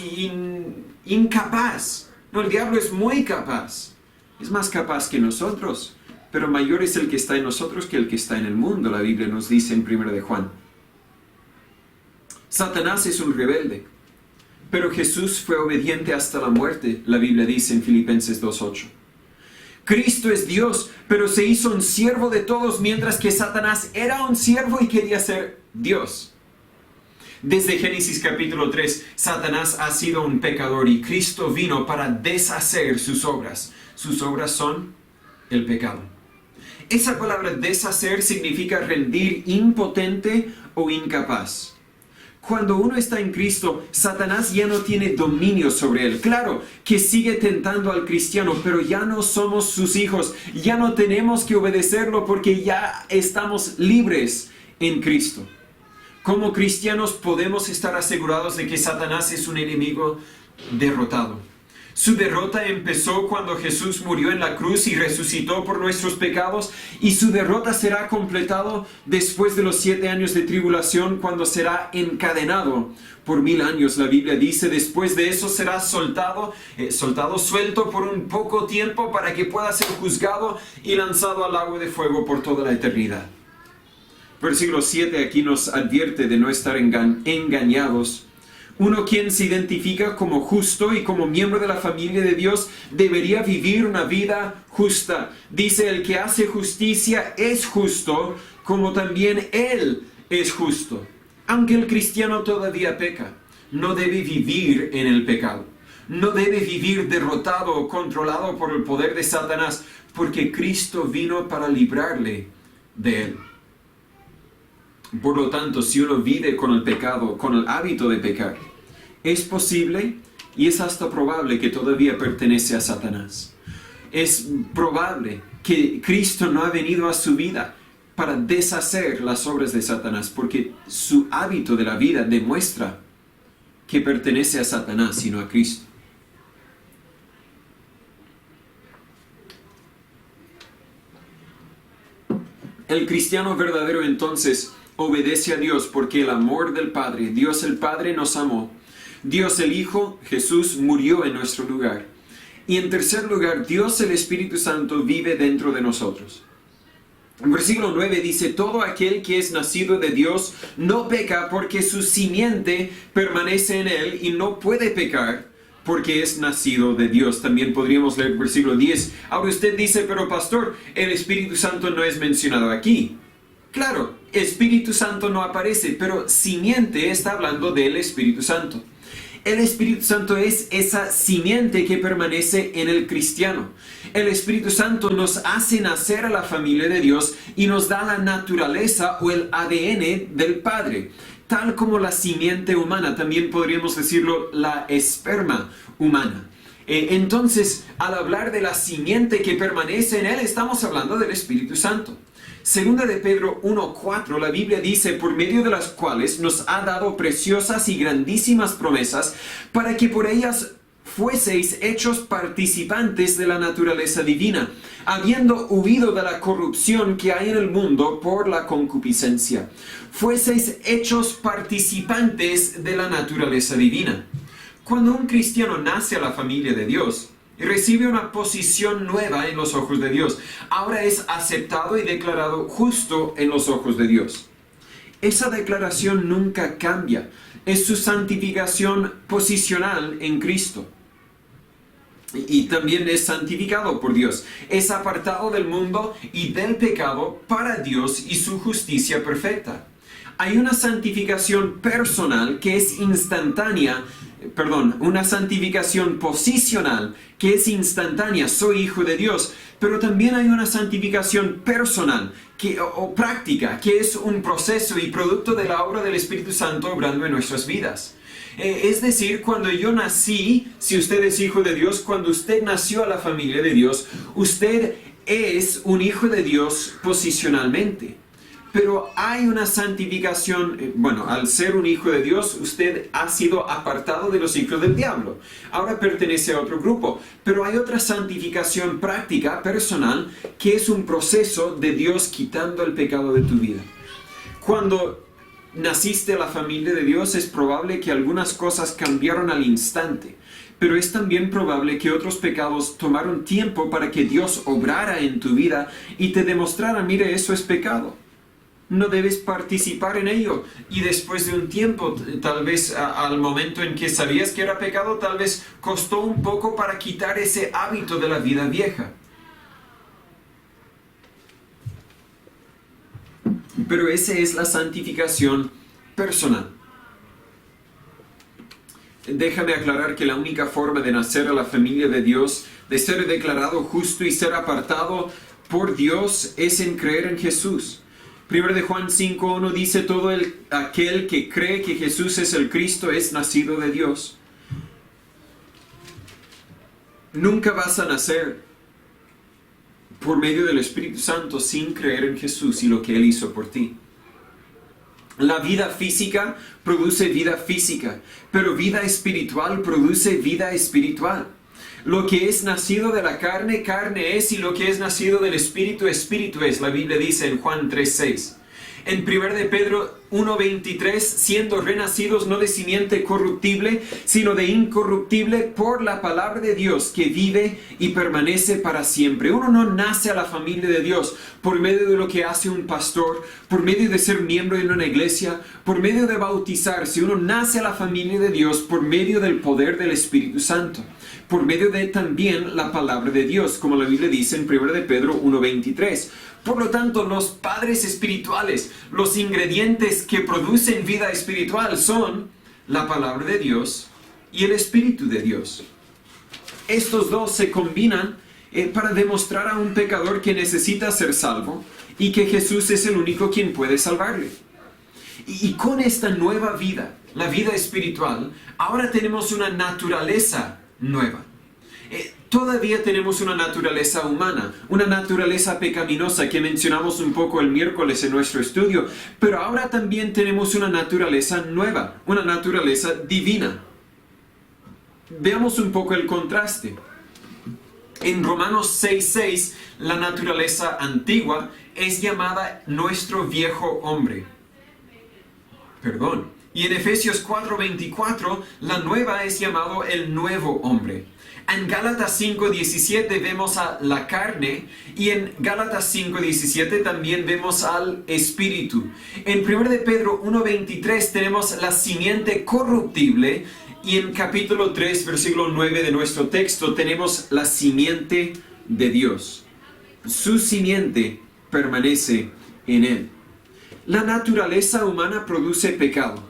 incapaz. No, el diablo es muy capaz. Es más capaz que nosotros. Pero mayor es el que está en nosotros que el que está en el mundo. La Biblia nos dice en 1 de Juan. Satanás es un rebelde. Pero Jesús fue obediente hasta la muerte. La Biblia dice en Filipenses 2:8. Cristo es Dios, pero se hizo un siervo de todos, mientras que Satanás era un siervo y quería ser Dios. Desde Génesis capítulo 3, Satanás ha sido un pecador y Cristo vino para deshacer sus obras. Sus obras son el pecado. Esa palabra deshacer significa rendir impotente o incapaz. Cuando uno está en Cristo, Satanás ya no tiene dominio sobre él. Claro que sigue tentando al cristiano, pero ya no somos sus hijos. Ya no tenemos que obedecerlo porque ya estamos libres en Cristo. Como cristianos podemos estar asegurados de que Satanás es un enemigo derrotado. Su derrota empezó cuando Jesús murió en la cruz y resucitó por nuestros pecados, y su derrota será completado después de los 7 años de tribulación, cuando será encadenado por 1000 años. La Biblia dice, después de eso será suelto por un poco tiempo para que pueda ser juzgado y lanzado al lago de fuego por toda la eternidad. Versículo 7 aquí nos advierte de no estar engañados. Uno quien se identifica como justo y como miembro de la familia de Dios debería vivir una vida justa. Dice, el que hace justicia es justo, como también Él es justo. Aunque el cristiano todavía peca, no debe vivir en el pecado. No debe vivir derrotado o controlado por el poder de Satanás, porque Cristo vino para librarle de él. Por lo tanto, si uno vive con el pecado, con el hábito de pecar, es posible y es hasta probable que todavía pertenece a Satanás. Es probable que Cristo no ha venido a su vida para deshacer las obras de Satanás, porque su hábito de la vida demuestra que pertenece a Satanás y no a Cristo. El cristiano verdadero entonces obedece a Dios porque el amor del Padre, Dios el Padre nos amó. Dios el Hijo, Jesús, murió en nuestro lugar. Y en tercer lugar, Dios el Espíritu Santo vive dentro de nosotros. En versículo 9 dice, todo aquel que es nacido de Dios no peca porque su simiente permanece en él y no puede pecar porque es nacido de Dios. También podríamos leer versículo 10. Ahora usted dice, pero pastor, el Espíritu Santo no es mencionado aquí. Claro, Espíritu Santo no aparece, pero simiente está hablando del Espíritu Santo. El Espíritu Santo es esa simiente que permanece en el cristiano. El Espíritu Santo nos hace nacer a la familia de Dios y nos da la naturaleza o el ADN del Padre. Tal como la simiente humana, también podríamos decirlo la esperma humana. Entonces, al hablar de la simiente que permanece en él, estamos hablando del Espíritu Santo. Segunda de Pedro 1:4, la Biblia dice, por medio de las cuales nos ha dado preciosas y grandísimas promesas, para que por ellas fueseis hechos participantes de la naturaleza divina, habiendo huido de la corrupción que hay en el mundo por la concupiscencia. Fueseis hechos participantes de la naturaleza divina. Cuando un cristiano nace a la familia de Dios, recibe una posición nueva en los ojos de Dios. Ahora es aceptado y declarado justo en los ojos de Dios. Esa declaración nunca cambia. Es su santificación posicional en Cristo. Y también es santificado por Dios. Es apartado del mundo y del pecado para Dios y su justicia perfecta. Hay una santificación personal que es instantánea, una santificación posicional que es instantánea, soy hijo de Dios, pero también hay una santificación personal o práctica, que es un proceso y producto de la obra del Espíritu Santo obrando en nuestras vidas. Es decir, cuando yo nací, si usted es hijo de Dios, cuando usted nació a la familia de Dios, usted es un hijo de Dios posicionalmente. Pero hay una santificación, al ser un hijo de Dios, usted ha sido apartado de los hijos del diablo. Ahora pertenece a otro grupo. Pero hay otra santificación práctica, personal, que es un proceso de Dios quitando el pecado de tu vida. Cuando naciste a la familia de Dios, es probable que algunas cosas cambiaron al instante. Pero es también probable que otros pecados tomaron tiempo para que Dios obrara en tu vida y te demostrara, mire, eso es pecado. No debes participar en ello. Y después de un tiempo, tal vez al momento en que sabías que era pecado, tal vez costó un poco para quitar ese hábito de la vida vieja. Pero esa es la santificación personal. Déjame aclarar que la única forma de nacer a la familia de Dios, de ser declarado justo y ser apartado por Dios, es en creer en Jesús. 1 de Juan 5:1 dice, todo aquel que cree que Jesús es el Cristo es nacido de Dios. Nunca vas a nacer por medio del Espíritu Santo sin creer en Jesús y lo que Él hizo por ti. La vida física produce vida física, pero vida espiritual produce vida espiritual. Lo que es nacido de la carne, carne es, y lo que es nacido del Espíritu, Espíritu es. La Biblia dice en Juan 3:6. En 1 de Pedro 1:23, siendo renacidos no de simiente corruptible, sino de incorruptible por la palabra de Dios que vive y permanece para siempre. Uno no nace a la familia de Dios por medio de lo que hace un pastor, por medio de ser miembro de una iglesia, por medio de bautizarse. Uno nace a la familia de Dios por medio del poder del Espíritu Santo, por medio de también la palabra de Dios, como la Biblia dice en 1 de Pedro 1:23. Por lo tanto, los padres espirituales, los ingredientes que producen vida espiritual son la palabra de Dios y el Espíritu de Dios. Estos dos se combinan para demostrar a un pecador que necesita ser salvo y que Jesús es el único quien puede salvarle. Y con esta nueva vida, la vida espiritual, ahora tenemos una naturaleza nueva. Todavía tenemos una naturaleza humana, una naturaleza pecaminosa que mencionamos un poco el miércoles en nuestro estudio, pero ahora también tenemos una naturaleza nueva, una naturaleza divina. Veamos un poco el contraste. En Romanos 6:6, la naturaleza antigua es llamada nuestro viejo hombre. Y en Efesios 4:24, la nueva es llamado el nuevo hombre. En Gálatas 5:17 vemos a la carne y en Gálatas 5:17 también vemos al espíritu. En 1 de Pedro 1:23 tenemos la simiente corruptible y en capítulo 3, versículo 9 de nuestro texto tenemos la simiente de Dios. Su simiente permanece en él. La naturaleza humana produce pecado,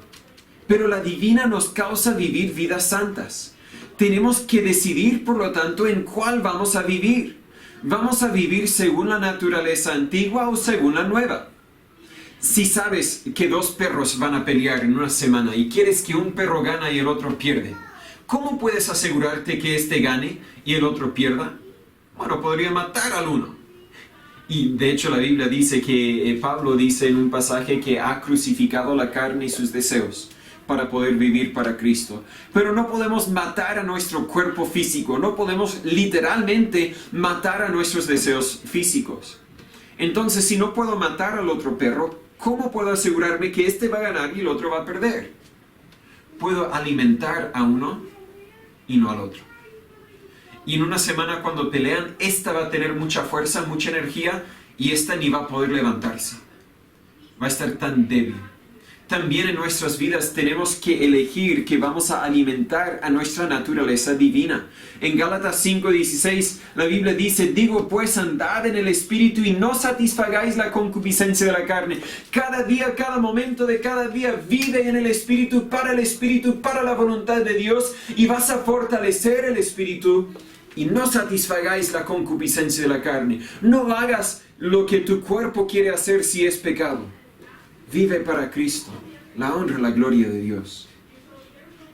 pero la divina nos causa vivir vidas santas. Tenemos que decidir, por lo tanto, en cuál vamos a vivir. ¿Vamos a vivir según la naturaleza antigua o según la nueva? Si sabes que dos perros van a pelear en una semana y quieres que un perro gane y el otro pierde, ¿cómo puedes asegurarte que este gane y el otro pierda? Bueno, podría matar al uno. Y de hecho la Biblia dice que Pablo dice en un pasaje que ha crucificado la carne y sus deseos para poder vivir para Cristo. Pero no podemos matar a nuestro cuerpo físico, no podemos literalmente matar a nuestros deseos físicos. Entonces, si no puedo matar al otro perro, ¿cómo puedo asegurarme que este va a ganar y el otro va a perder? Puedo alimentar a uno y no al otro. Y en una semana cuando pelean, esta va a tener mucha fuerza, mucha energía, y esta ni va a poder levantarse. Va a estar tan débil. También en nuestras vidas tenemos que elegir que vamos a alimentar a nuestra naturaleza divina. En Gálatas 5:16 la Biblia dice, digo pues andad en el Espíritu y no satisfagáis la concupiscencia de la carne. Cada día, cada momento de cada día vive en el Espíritu, para la voluntad de Dios, y vas a fortalecer el Espíritu y no satisfagáis la concupiscencia de la carne. No hagas lo que tu cuerpo quiere hacer si es pecado. Vive para Cristo, la honra, la gloria de Dios.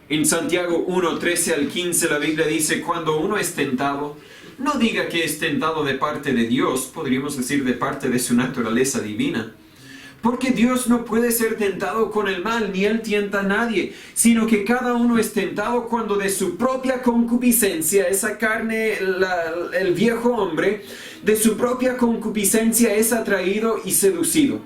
En Santiago 1:13 al 15 la Biblia dice, cuando uno es tentado, no diga que es tentado de parte de Dios, podríamos decir de parte de su naturaleza divina, Porque Dios no puede ser tentado con el mal, ni Él tienta a nadie, sino que cada uno es tentado cuando de su propia concupiscencia, esa carne, el viejo hombre, de su propia concupiscencia es atraído y seducido.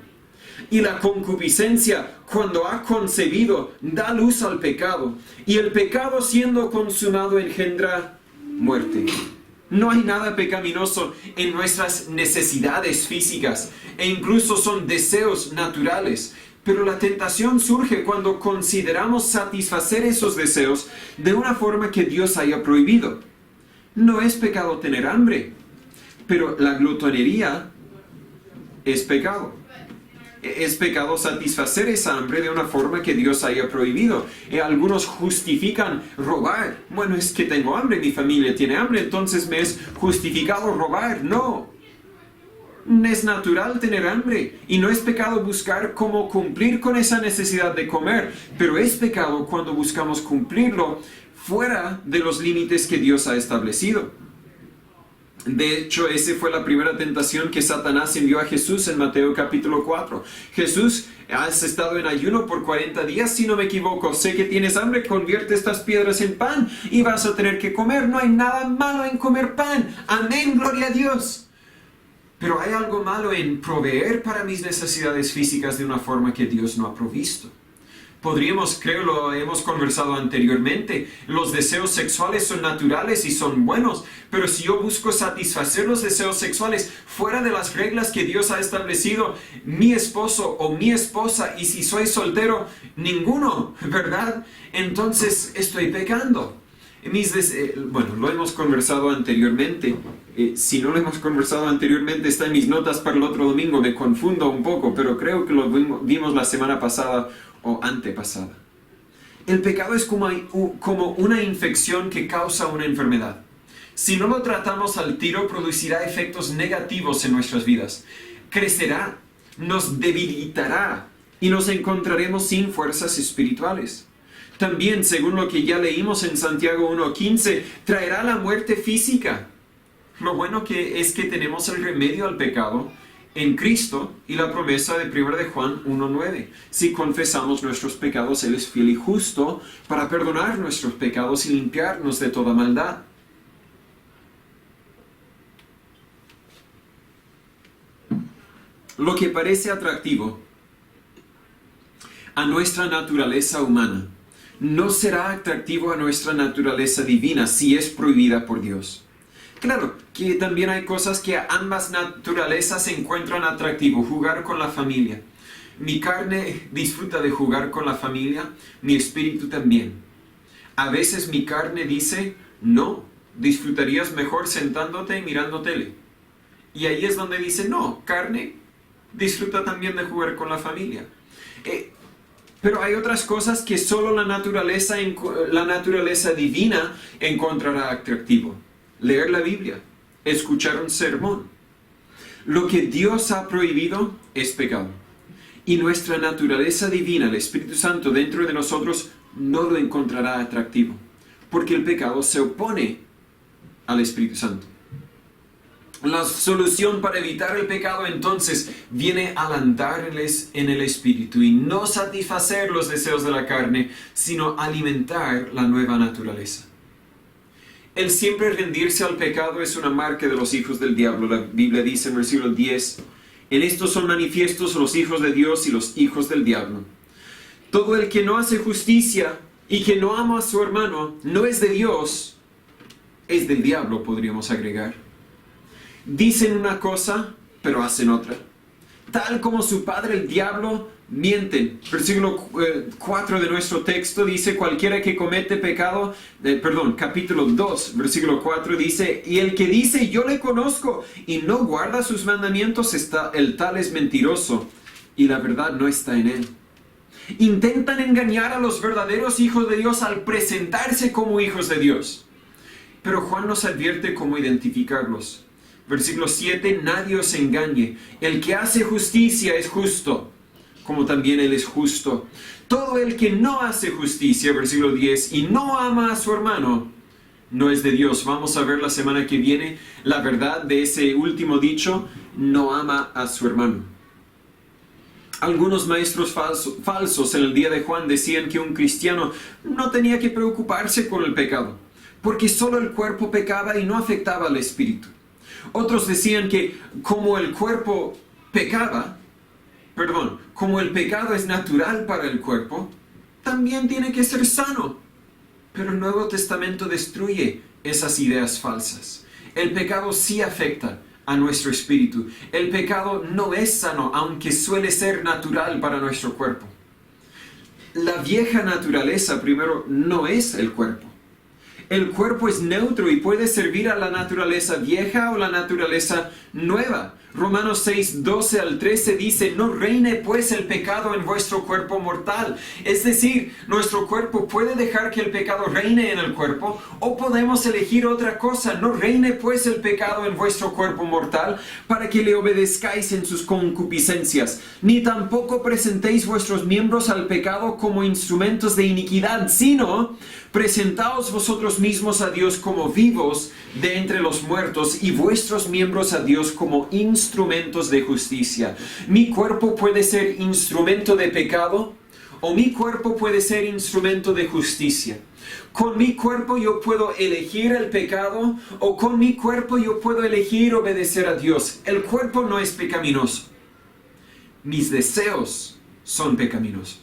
Y la concupiscencia, cuando ha concebido, da luz al pecado, y el pecado siendo consumado engendra muerte. No hay nada pecaminoso en nuestras necesidades físicas e incluso son deseos naturales. Pero la tentación surge cuando consideramos satisfacer esos deseos de una forma que Dios haya prohibido. No es pecado tener hambre, pero la glotonería es pecado. Es pecado satisfacer esa hambre de una forma que Dios haya prohibido. Algunos justifican robar. Bueno, es que tengo hambre, mi familia tiene hambre, entonces me es justificado robar. No. Es natural tener hambre y no es pecado buscar cómo cumplir con esa necesidad de comer, pero es pecado cuando buscamos cumplirlo fuera de los límites que Dios ha establecido. De hecho, esa fue la primera tentación que Satanás envió a Jesús en Mateo capítulo 4. Jesús, has estado en ayuno por 40 días, si no me equivoco. Sé que tienes hambre, convierte estas piedras en pan y vas a tener que comer. No hay nada malo en comer pan. Amén, gloria a Dios. Pero hay algo malo en proveer para mis necesidades físicas de una forma que Dios no ha provisto. Podríamos, creo, lo hemos conversado anteriormente, los deseos sexuales son naturales y son buenos, pero si yo busco satisfacer los deseos sexuales fuera de las reglas que Dios ha establecido, mi esposo o mi esposa, y si soy soltero, ninguno, ¿verdad? Entonces estoy pecando. Bueno, lo hemos conversado anteriormente. Si no lo hemos conversado anteriormente, está en mis notas para el otro domingo. Me confundo un poco, pero creo que lo vimos la semana pasada o antepasada. El pecado es como una infección que causa una enfermedad. Si no lo tratamos al tiro, producirá efectos negativos en nuestras vidas. Crecerá, nos debilitará y nos encontraremos sin fuerzas espirituales. También, según lo que ya leímos en Santiago 1:15, traerá la muerte física. Lo bueno es que tenemos el remedio al pecado en Cristo y la promesa de 1 de Juan 1:9. Si confesamos nuestros pecados, Él es fiel y justo para perdonar nuestros pecados y limpiarnos de toda maldad. Lo que parece atractivo a nuestra naturaleza humana no será atractivo a nuestra naturaleza divina si es prohibida por Dios. Claro, que también hay cosas que a ambas naturalezas se encuentran atractivo. Jugar con la familia. Mi carne disfruta de jugar con la familia, mi espíritu también. A veces mi carne dice, no, disfrutarías mejor sentándote y mirando tele. Y ahí es donde dice, no, carne disfruta también de jugar con la familia. Pero hay otras cosas que solo la naturaleza divina encontrará atractivo. Leer la Biblia, escuchar un sermón. Lo que Dios ha prohibido es pecado. Y nuestra naturaleza divina, el Espíritu Santo dentro de nosotros, no lo encontrará atractivo. Porque el pecado se opone al Espíritu Santo. La solución para evitar el pecado entonces viene al andar en el Espíritu y no satisfacer los deseos de la carne, sino alimentar la nueva naturaleza. El siempre rendirse al pecado es una marca de los hijos del diablo. La Biblia dice en versículo 10, en esto son manifiestos los hijos de Dios y los hijos del diablo. Todo el que no hace justicia y que no ama a su hermano no es de Dios, es del diablo, podríamos agregar. Dicen una cosa, pero hacen otra. Tal como su padre el diablo, mienten. Versículo 4 de nuestro texto dice, cualquiera que comete pecado, capítulo 2, versículo 4 dice, y el que dice, yo le conozco, y no guarda sus mandamientos, el tal es mentiroso, y la verdad no está en él. Intentan engañar a los verdaderos hijos de Dios al presentarse como hijos de Dios. Pero Juan nos advierte cómo identificarlos. Versículo 7, nadie os engañe. El que hace justicia es justo, como también Él es justo. Todo el que no hace justicia, versículo 10, y no ama a su hermano, no es de Dios. Vamos a ver la semana que viene la verdad de ese último dicho, no ama a su hermano. Algunos maestros falsos en el día de Juan decían que un cristiano no tenía que preocuparse por el pecado, porque solo el cuerpo pecaba y no afectaba al espíritu. Otros decían que como el cuerpo pecaba, como el pecado es natural para el cuerpo, también tiene que ser sano. Pero el Nuevo Testamento destruye esas ideas falsas. El pecado sí afecta a nuestro espíritu. El pecado no es sano, aunque suele ser natural para nuestro cuerpo. La vieja naturaleza, primero, no es el cuerpo. El cuerpo es neutro y puede servir a la naturaleza vieja o la naturaleza nueva. Romanos 6, 12 al 13 dice, no reine pues el pecado en vuestro cuerpo mortal. Es decir, nuestro cuerpo puede dejar que el pecado reine en el cuerpo o podemos elegir otra cosa. No reine pues el pecado en vuestro cuerpo mortal para que le obedezcáis en sus concupiscencias. Ni tampoco presentéis vuestros miembros al pecado como instrumentos de iniquidad, sino presentaos vosotros mismos a Dios como vivos de entre los muertos y vuestros miembros a Dios como instrumentos de justicia. Mi cuerpo puede ser instrumento de pecado o mi cuerpo puede ser instrumento de justicia. Con mi cuerpo yo puedo elegir el pecado o con mi cuerpo yo puedo elegir obedecer a Dios. El cuerpo no es pecaminoso. Mis deseos son pecaminosos.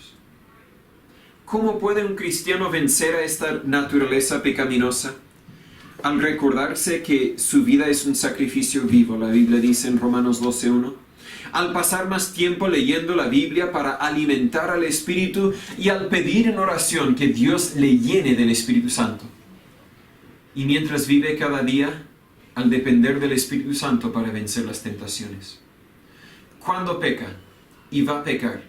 ¿Cómo puede un cristiano vencer a esta naturaleza pecaminosa? Al recordarse que su vida es un sacrificio vivo, la Biblia dice en Romanos 12:1. Al pasar más tiempo leyendo la Biblia para alimentar al Espíritu y al pedir en oración que Dios le llene del Espíritu Santo. Y mientras vive cada día, al depender del Espíritu Santo para vencer las tentaciones. Cuando peca y va a pecar,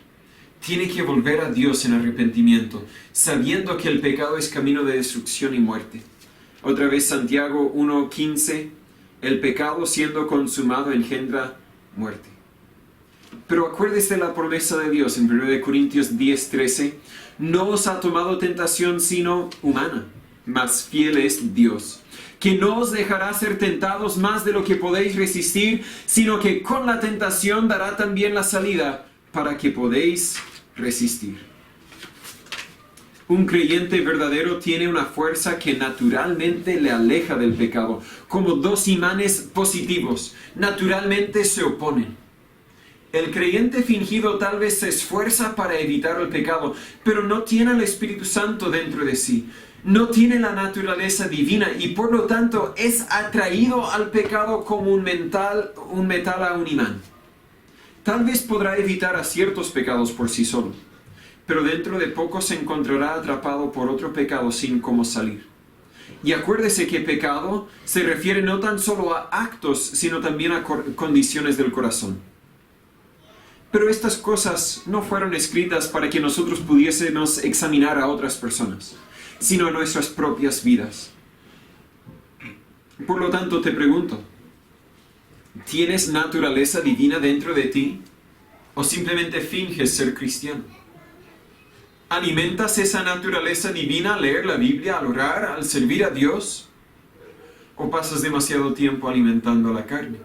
tiene que volver a Dios en arrepentimiento, sabiendo que el pecado es camino de destrucción y muerte. Otra vez Santiago 1:15, el pecado siendo consumado engendra muerte. Pero acuérdese de la promesa de Dios en 1 Corintios 10:13, no os ha tomado tentación sino humana, mas fiel es Dios, que no os dejará ser tentados más de lo que podéis resistir, sino que con la tentación dará también la salida para que podéis resistir. Un creyente verdadero tiene una fuerza que naturalmente le aleja del pecado, como dos imanes positivos, naturalmente se oponen. El creyente fingido tal vez se esfuerza para evitar el pecado, pero no tiene el Espíritu Santo dentro de sí. No tiene la naturaleza divina y por lo tanto es atraído al pecado como un metal a un imán. Tal vez podrá evitar a ciertos pecados por sí solo, pero dentro de poco se encontrará atrapado por otro pecado sin cómo salir. Y acuérdese que pecado se refiere no tan solo a actos, sino también a condiciones del corazón. Pero estas cosas no fueron escritas para que nosotros pudiésemos examinar a otras personas, sino a nuestras propias vidas. Por lo tanto, te pregunto, ¿tienes naturaleza divina dentro de ti? ¿O simplemente finges ser cristiano? ¿Alimentas esa naturaleza divina al leer la Biblia, al orar, al servir a Dios? ¿O pasas demasiado tiempo alimentando la carne?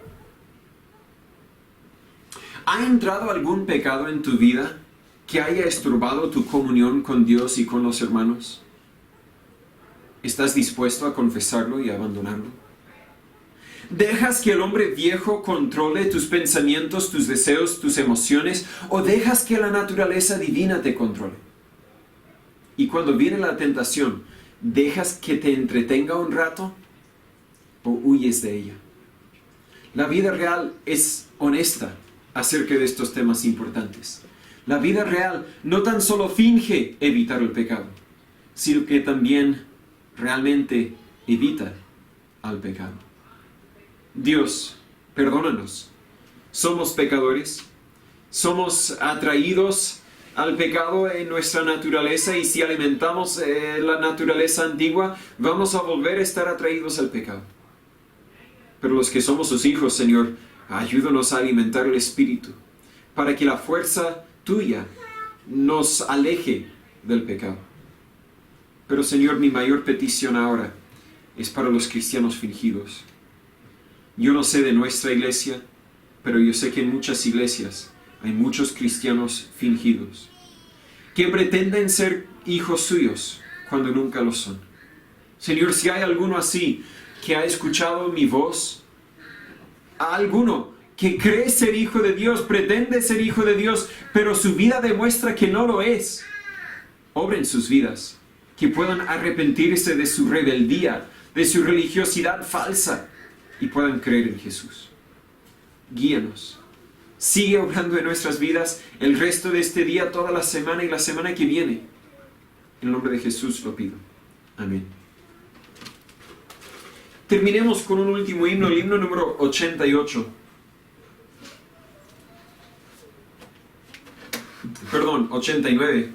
¿Ha entrado algún pecado en tu vida que haya estorbado tu comunión con Dios y con los hermanos? ¿Estás dispuesto a confesarlo y a abandonarlo? ¿Dejas que el hombre viejo controle tus pensamientos, tus deseos, tus emociones? ¿O dejas que la naturaleza divina te controle? Y cuando viene la tentación, ¿dejas que te entretenga un rato? ¿O huyes de ella? La vida real es honesta acerca de estos temas importantes. La vida real no tan solo finge evitar el pecado, sino que también realmente evita al pecado. Dios, perdónanos. Somos pecadores. Somos atraídos al pecado en nuestra naturaleza y si alimentamos la naturaleza antigua, vamos a volver a estar atraídos al pecado. Pero los que somos sus hijos, Señor, ayúdanos a alimentar el Espíritu para que la fuerza tuya nos aleje del pecado. Pero, Señor, mi mayor petición ahora es para los cristianos fingidos. Yo no sé de nuestra iglesia, pero yo sé que en muchas iglesias Hay muchos cristianos fingidos que pretenden ser hijos suyos cuando nunca lo son. Señor, si hay alguno así que ha escuchado mi voz, a alguno que cree ser hijo de Dios, pretende ser hijo de Dios, pero su vida demuestra que no lo es, obra en sus vidas, que puedan arrepentirse de su rebeldía, de su religiosidad falsa y puedan creer en Jesús. Guíanos. Sigue obrando en nuestras vidas el resto de este día, toda la semana y la semana que viene. En el nombre de Jesús lo pido. Amén. Terminemos con un último himno, el himno número 88. Perdón, 89.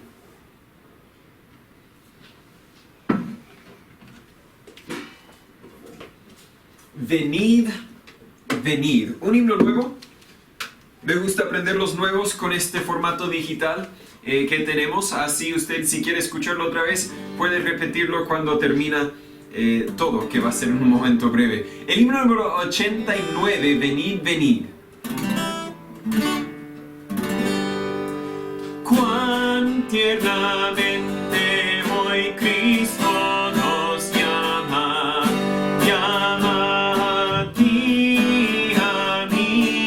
Venid, venid. Un himno nuevo. Me gusta aprender los nuevos con este formato digital que tenemos. Así usted, si quiere escucharlo otra vez, puede repetirlo cuando termina todo, que va a ser en un momento breve. El himno número 89, venid, venid. Cuán tiernamente hoy Cristo nos llama, llama a ti, a mí.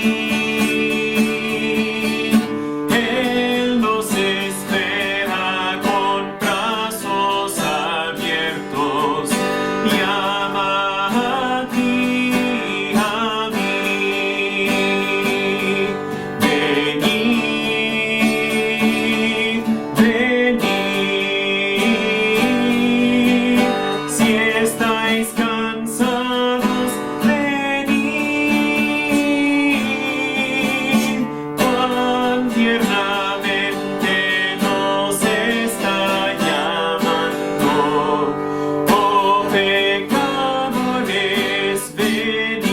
Él nos espera con brazos abiertos, llama a ti, a mí. Venid. Si estáis cansados, venid. Cuán tiernamente nos está llamando, oh pecadores, venid.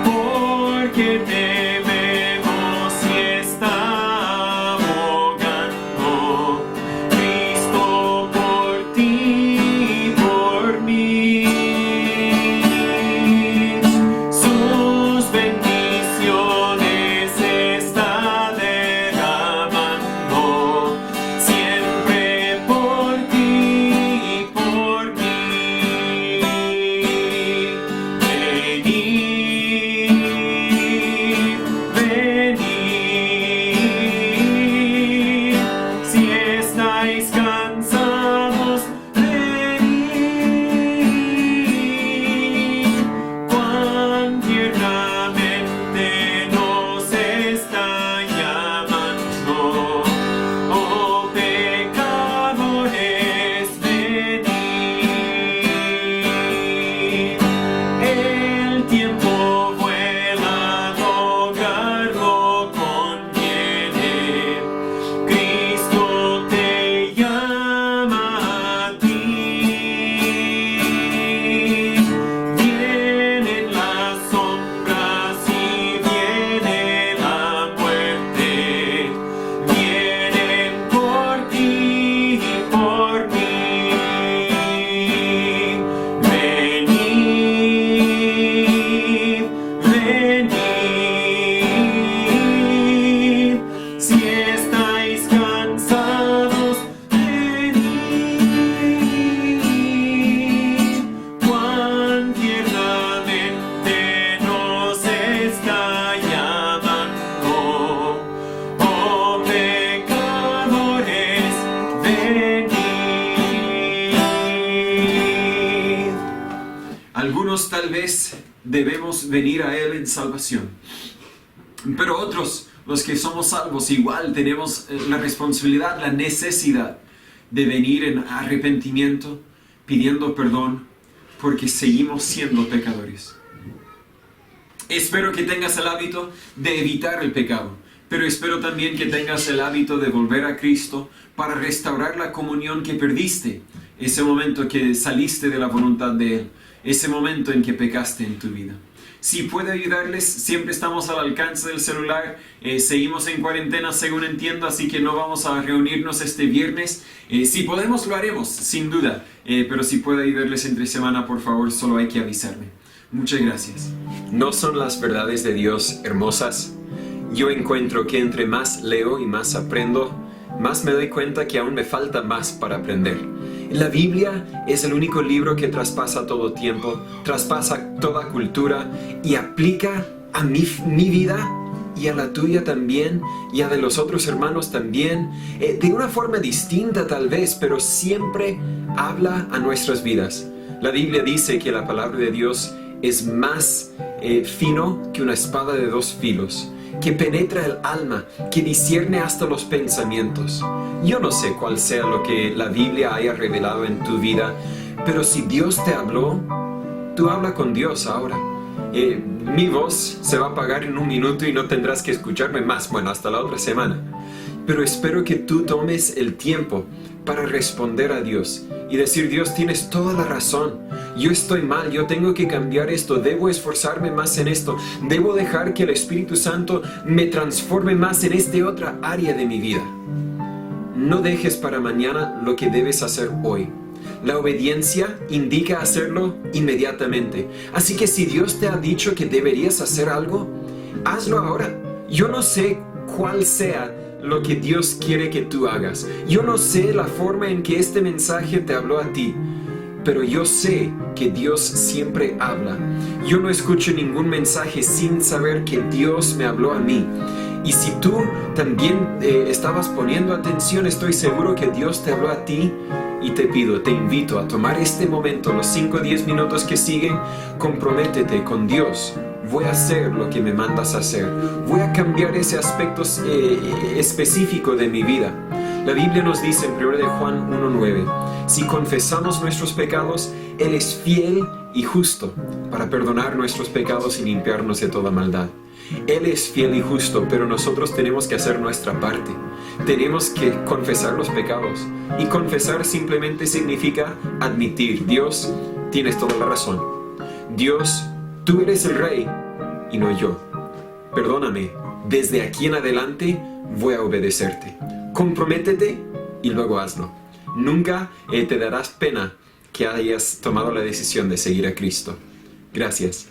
Porque debemos y está abogando Cristo por ti y por mí. Sus bendiciones está derramando siempre por ti y por mí. Venid, venid. Si estáis cansados, venid. Cuán tiernamente nos está llamando, oh pecadores, venid. El tiempo vuela, lograrlo conviene. Cristo te llama a ti. Vienen las sombras y viene la muerte. Vienen por ti y por mí. Venid, venid. Si estáis cansados, venid. Cuán tiernamente nos está llamando, oh pecadores, venid. Algunos tal vez debemos venir a Él en salvación, pero otros, los que somos salvos, igual tenemos la responsabilidad, la necesidad de venir en arrepentimiento, pidiendo perdón, porque seguimos siendo pecadores. Espero que tengas el hábito de evitar el pecado, pero espero también que tengas el hábito de volver a Cristo para restaurar la comunión que perdiste, ese momento que saliste de la voluntad de Él, ese momento en que pecaste en tu vida. Si puedo ayudarles, siempre estamos al alcance del celular. Seguimos en cuarentena, según entiendo, así que no vamos a reunirnos este viernes. Si podemos, lo haremos, sin duda. Pero si puedo ayudarles entre semana, por favor, solo hay que avisarme. Muchas gracias. ¿No son las verdades de Dios hermosas? Yo encuentro que entre más leo y más aprendo, más me doy cuenta que aún me falta más para aprender. La Biblia es el único libro que traspasa todo tiempo, traspasa toda cultura y aplica a mi vida y a la tuya también, y a de los otros hermanos también, de una forma distinta tal vez, pero siempre habla a nuestras vidas. La Biblia dice que la palabra de Dios es más fino que una espada de dos filos, que penetra el alma, que discierne hasta los pensamientos. Yo no sé cuál sea lo que la Biblia haya revelado en tu vida, pero si Dios te habló, tú habla con Dios ahora. Mi voz se va a apagar en un minuto y no tendrás que escucharme más, bueno, hasta la otra semana. Pero espero que tú tomes el tiempo para responder a Dios y decir: Dios, tienes toda la razón, yo estoy mal, yo tengo que cambiar esto, debo esforzarme más en esto, debo dejar que el Espíritu Santo me transforme más en esta otra área de mi vida. No dejes para mañana lo que debes hacer hoy. La obediencia indica hacerlo inmediatamente. Así que si Dios te ha dicho que deberías hacer algo, hazlo ahora. Yo no sé cuál sea lo que Dios quiere que tú hagas. Yo no sé la forma en que este mensaje te habló a ti, pero yo sé que Dios siempre habla. Yo no escucho ningún mensaje sin saber que Dios me habló a mí. Y si tú también estabas poniendo atención, estoy seguro que Dios te habló a ti. Y te invito a tomar este momento, los 5 o 10 minutos que siguen, comprométete con Dios. Voy a hacer lo que me mandas a hacer. Voy a cambiar ese aspecto específico de mi vida. La Biblia nos dice en 1 de Juan 1:9, si confesamos nuestros pecados, Él es fiel y justo para perdonar nuestros pecados y limpiarnos de toda maldad. Él es fiel y justo, pero nosotros tenemos que hacer nuestra parte. Tenemos que confesar los pecados. Y confesar simplemente significa admitir: Dios, tienes toda la razón. Dios, tú eres el rey y no yo. Perdóname, desde aquí en adelante voy a obedecerte. Comprométete y luego hazlo. Nunca te darás pena que hayas tomado la decisión de seguir a Cristo. Gracias.